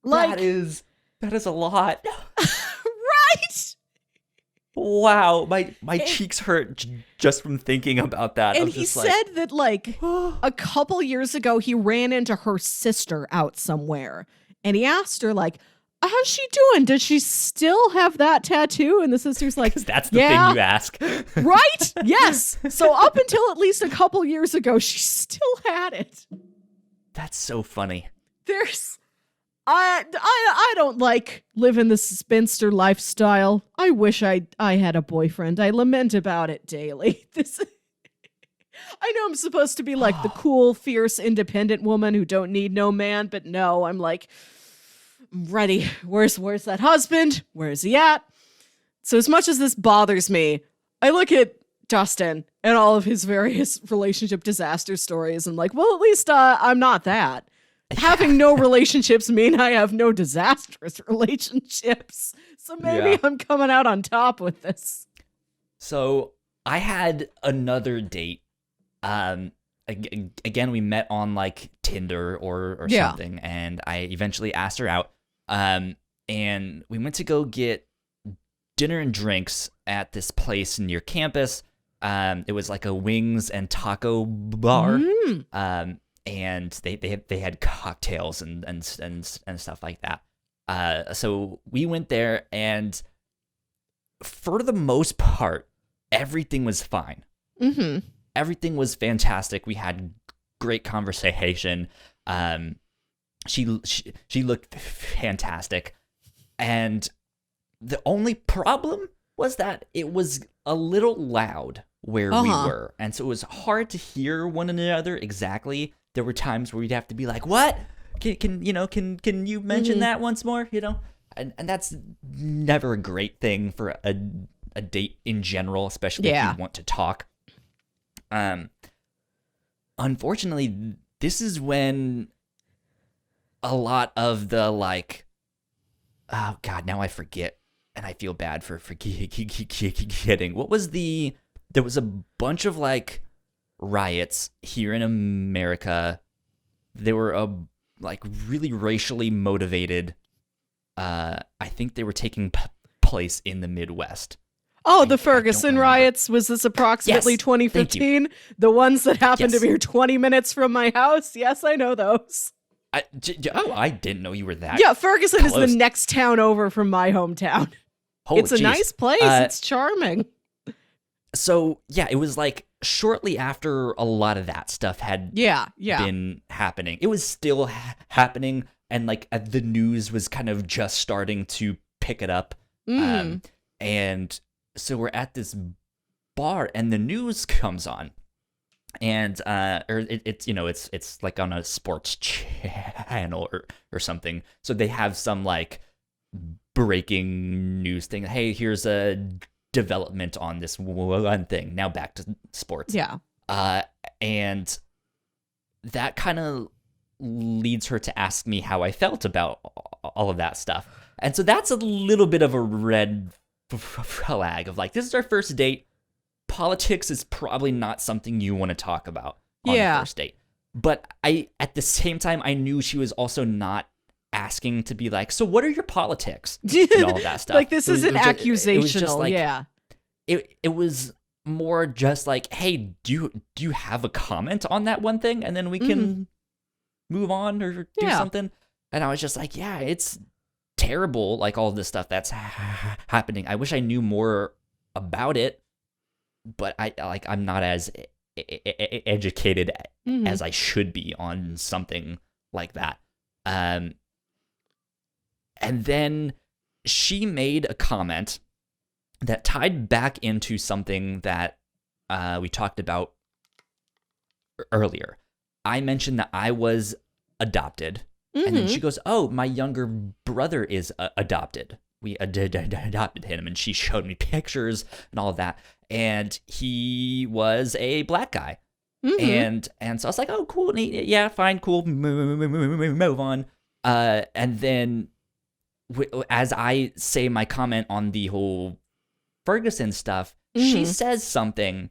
[SPEAKER 2] Like
[SPEAKER 1] that is a lot.
[SPEAKER 2] right?
[SPEAKER 1] Wow, my cheeks hurt just from thinking about that.
[SPEAKER 2] And he said that like a couple years ago he ran into her sister out somewhere, and he asked her like, how's she doing? Does she still have that tattoo? And the sister's like,
[SPEAKER 1] that's the thing you ask.
[SPEAKER 2] Right? Yes. So up until at least a couple years ago, she still had it.
[SPEAKER 1] That's so funny.
[SPEAKER 2] I don't like living the spinster lifestyle. I wish I had a boyfriend. I lament about it daily. I know I'm supposed to be like the cool, fierce, independent woman who don't need no man, but no, I'm like, I'm ready. Where's that husband? Where's he at? So as much as this bothers me, I look at Dustin and all of his various relationship disaster stories and like, well, at least I'm not that. Having no relationships mean I have no disastrous relationships. So maybe I'm coming out on top with this.
[SPEAKER 1] So I had another date. Again, we met on like Tinder or something, and I eventually asked her out. And we went to go get dinner and drinks at this place near campus. It was like a wings and taco bar. And they had cocktails and stuff like that. So we went there, and for the most part, everything was fine. Everything was fantastic. We had great conversation. She looked fantastic, and the only problem was that it was a little loud where we were, and so it was hard to hear one another exactly. There were times where you'd have to be like, "What? Can you mention that once more?" You know, and that's never a great thing for a date in general, especially if you want to talk. Unfortunately, this is when a lot of the like, oh god, now I forget, and I feel bad for forgetting. What was there was a bunch of like riots here in America. They were like really racially motivated. I think they were taking place in the Midwest.
[SPEAKER 2] Oh, the Ferguson riots. Was this approximately
[SPEAKER 1] Yes,
[SPEAKER 2] 2015? The ones that happened to be 20 minutes from my house? Yes, I know those.
[SPEAKER 1] I didn't know you were that.
[SPEAKER 2] Yeah, Ferguson
[SPEAKER 1] close.
[SPEAKER 2] is the next town over from my hometown.
[SPEAKER 1] Holy
[SPEAKER 2] it's a nice place. It's charming.
[SPEAKER 1] So, yeah, it was like shortly after a lot of that stuff had been happening. It was still happening, and like the news was kind of just starting to pick it up. And so we're at this bar, and the news comes on, and it's like on a sports channel or something. So they have some like breaking news thing. Hey, here's a development on this one thing. Now back to sports.
[SPEAKER 2] Yeah.
[SPEAKER 1] And that kind of leads her to ask me how I felt about all of that stuff. And so that's a little bit of a red flag of like, this is our first date. politics is probably not something you want to talk about on the first date. But at the same time, I knew she was also not asking to be like, so what are your politics? And all of that stuff.
[SPEAKER 2] Like, this isn't accusational.
[SPEAKER 1] It was just like,
[SPEAKER 2] yeah.
[SPEAKER 1] It was more just like, hey, do you have a comment on that one thing? And then we can move on or do something. And I was just like, yeah, it's terrible. Like all of this stuff that's happening. I wish I knew more about it, but I'm not as educated as I should be on something like that. And then she made a comment that tied back into something that we talked about earlier. I mentioned that I was adopted, and then she goes, oh, my younger brother is adopted. We adopted him, and she showed me pictures and all of that, and he was a black guy. And so I was like, oh, cool, neat, yeah, fine, cool, move on. And then as I say my comment on the whole Ferguson stuff, she says something,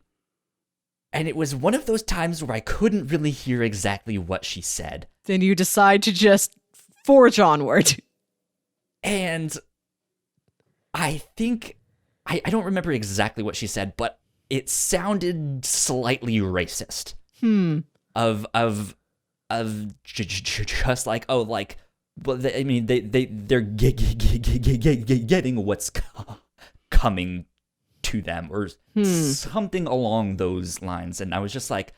[SPEAKER 1] and it was one of those times where I couldn't really hear exactly what she said.
[SPEAKER 2] Then you decide to just forge onward. And
[SPEAKER 1] I think, I don't remember exactly what she said, but it sounded slightly racist. Of just like, oh, like, well, they're getting what's coming to them, or something along those lines. And I was just like,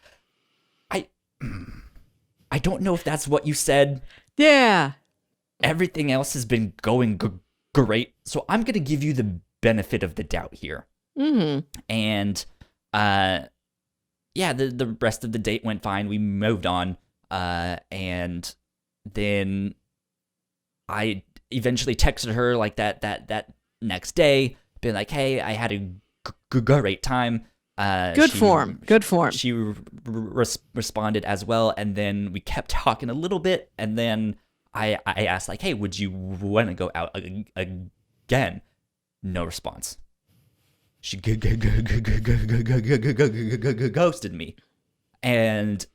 [SPEAKER 1] I don't know if that's what you said.
[SPEAKER 2] Yeah.
[SPEAKER 1] Everything else has been going great, so I'm gonna give you the benefit of the doubt here. And yeah, the rest of the date went fine. We moved on, and then I eventually texted her like that next day, being like, hey, I had a great time.
[SPEAKER 2] Good form.
[SPEAKER 1] She responded as well, and then we kept talking a little bit, and then I asked like, hey, would you want to go out again? No response. She ghosted me, and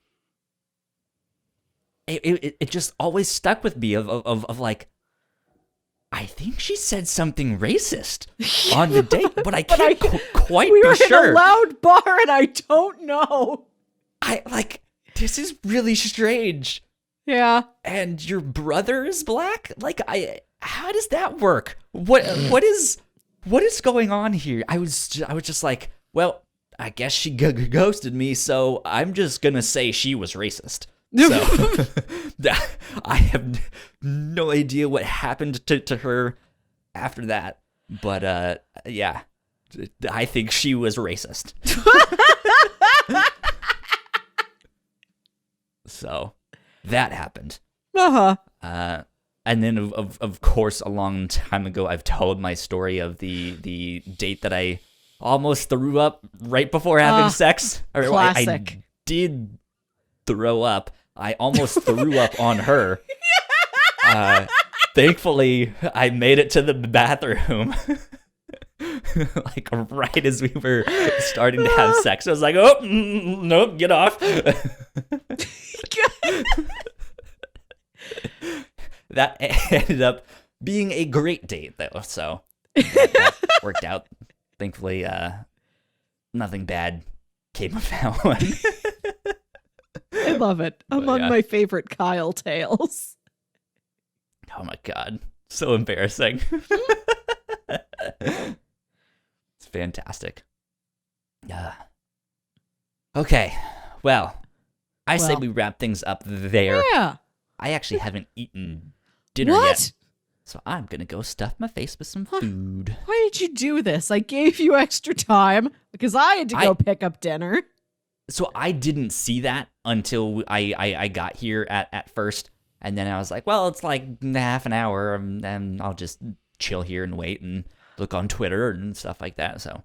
[SPEAKER 1] it just always stuck with me of like, I think she said something racist on the date, but I can't quite be sure.
[SPEAKER 2] We were in a loud bar, and I don't know.
[SPEAKER 1] This is really strange.
[SPEAKER 2] Yeah.
[SPEAKER 1] And your brother is black? Like, how does that work? What is going on here? I was just like, well, I guess she ghosted me, so I'm just gonna say she was racist. So I have no idea what happened to her after that, but yeah, I think she was racist. So that happened. And then of course, a long time ago, I've told my story of the date that I almost threw up right before having sex. Or
[SPEAKER 2] classic.
[SPEAKER 1] I did throw up. I almost threw up on her. Thankfully, I made it to the bathroom. Like right as we were starting to have sex. I was like, oh, nope, get off. That ended up being a great date, though, so that worked out. Thankfully, nothing bad came of that one.
[SPEAKER 2] I love it. Among my favorite Kyle tales.
[SPEAKER 1] Oh my god. So embarrassing. It's fantastic. Okay. Well, I say we wrap things up there.
[SPEAKER 2] Yeah.
[SPEAKER 1] I actually haven't eaten dinner yet. So I'm going to go stuff my face with some food.
[SPEAKER 2] Why did you do this? I gave you extra time because I had to go pick up dinner.
[SPEAKER 1] So I didn't see that until I got here at first. And then I was like, well, it's like half an hour, and I'll just chill here and wait and look on Twitter and stuff like that. So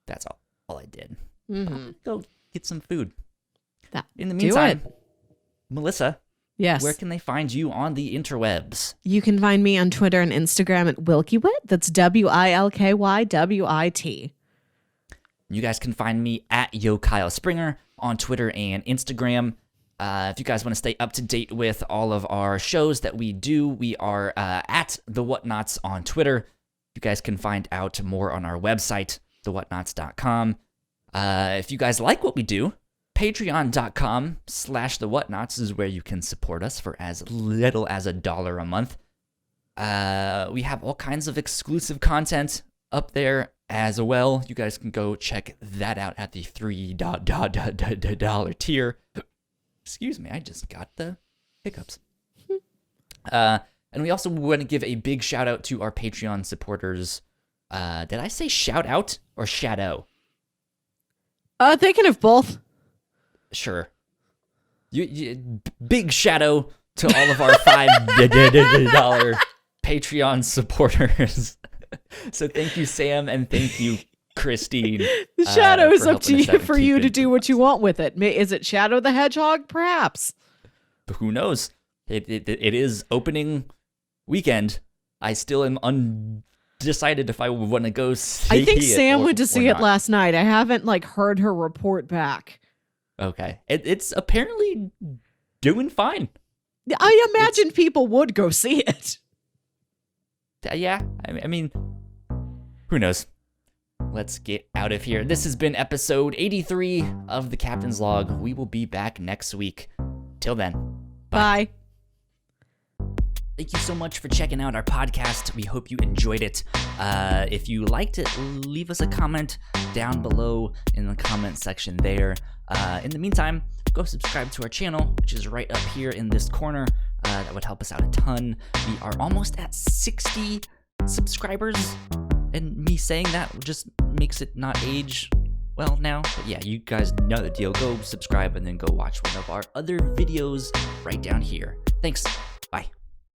[SPEAKER 1] that's all I did. Go get some food. In the meantime, Melissa,
[SPEAKER 2] yes,
[SPEAKER 1] where can they find you on the interwebs?
[SPEAKER 2] You can find me on Twitter and Instagram at WilkyWit. That's WilkywIT.
[SPEAKER 1] You guys can find me at YoKyleSpringer on Twitter and Instagram. If you guys want to stay up to date with all of our shows that we do, we are at the Whatnauts on Twitter. You guys can find out more on our website, thewhatnauts.com. If you guys like what we do, patreon.com/thewhatnauts is where you can support us for as little as $1 a month. We have all kinds of exclusive content up there as well. You guys can go check that out at the $3 tier. Excuse me, I just got the hiccups. And we also want to give a big shout out to our Patreon supporters. Did I say shout out or shadow?
[SPEAKER 2] Thinking of both.
[SPEAKER 1] Sure. Big shadow to all of our $5 Patreon supporters. So thank you, Sam, and thank you, Christine.
[SPEAKER 2] The shadow is up to you for you to do what you want with it. Is it Shadow the Hedgehog? Perhaps.
[SPEAKER 1] Who knows? It is opening weekend. I still am undecided if I want to go see it.
[SPEAKER 2] I think Sam went to see it last night. I haven't heard her report back.
[SPEAKER 1] Okay. It's apparently doing fine.
[SPEAKER 2] I imagine people would go see it.
[SPEAKER 1] Yeah, I mean, who knows? Let's get out of here. This has been episode 83 of The Captain's Log. We will be back next week. Till then,
[SPEAKER 2] bye.
[SPEAKER 1] Thank you so much for checking out our podcast. We hope you enjoyed it. If you liked it, leave us a comment down below in the comment section there. In the meantime, go subscribe to our channel, which is right up here in this corner. That would help us out a ton. We are almost at 60 subscribers, and me saying that just makes it not age well now. But yeah, you guys know the deal. Go subscribe and then go watch one of our other videos right down here. Thanks. Bye.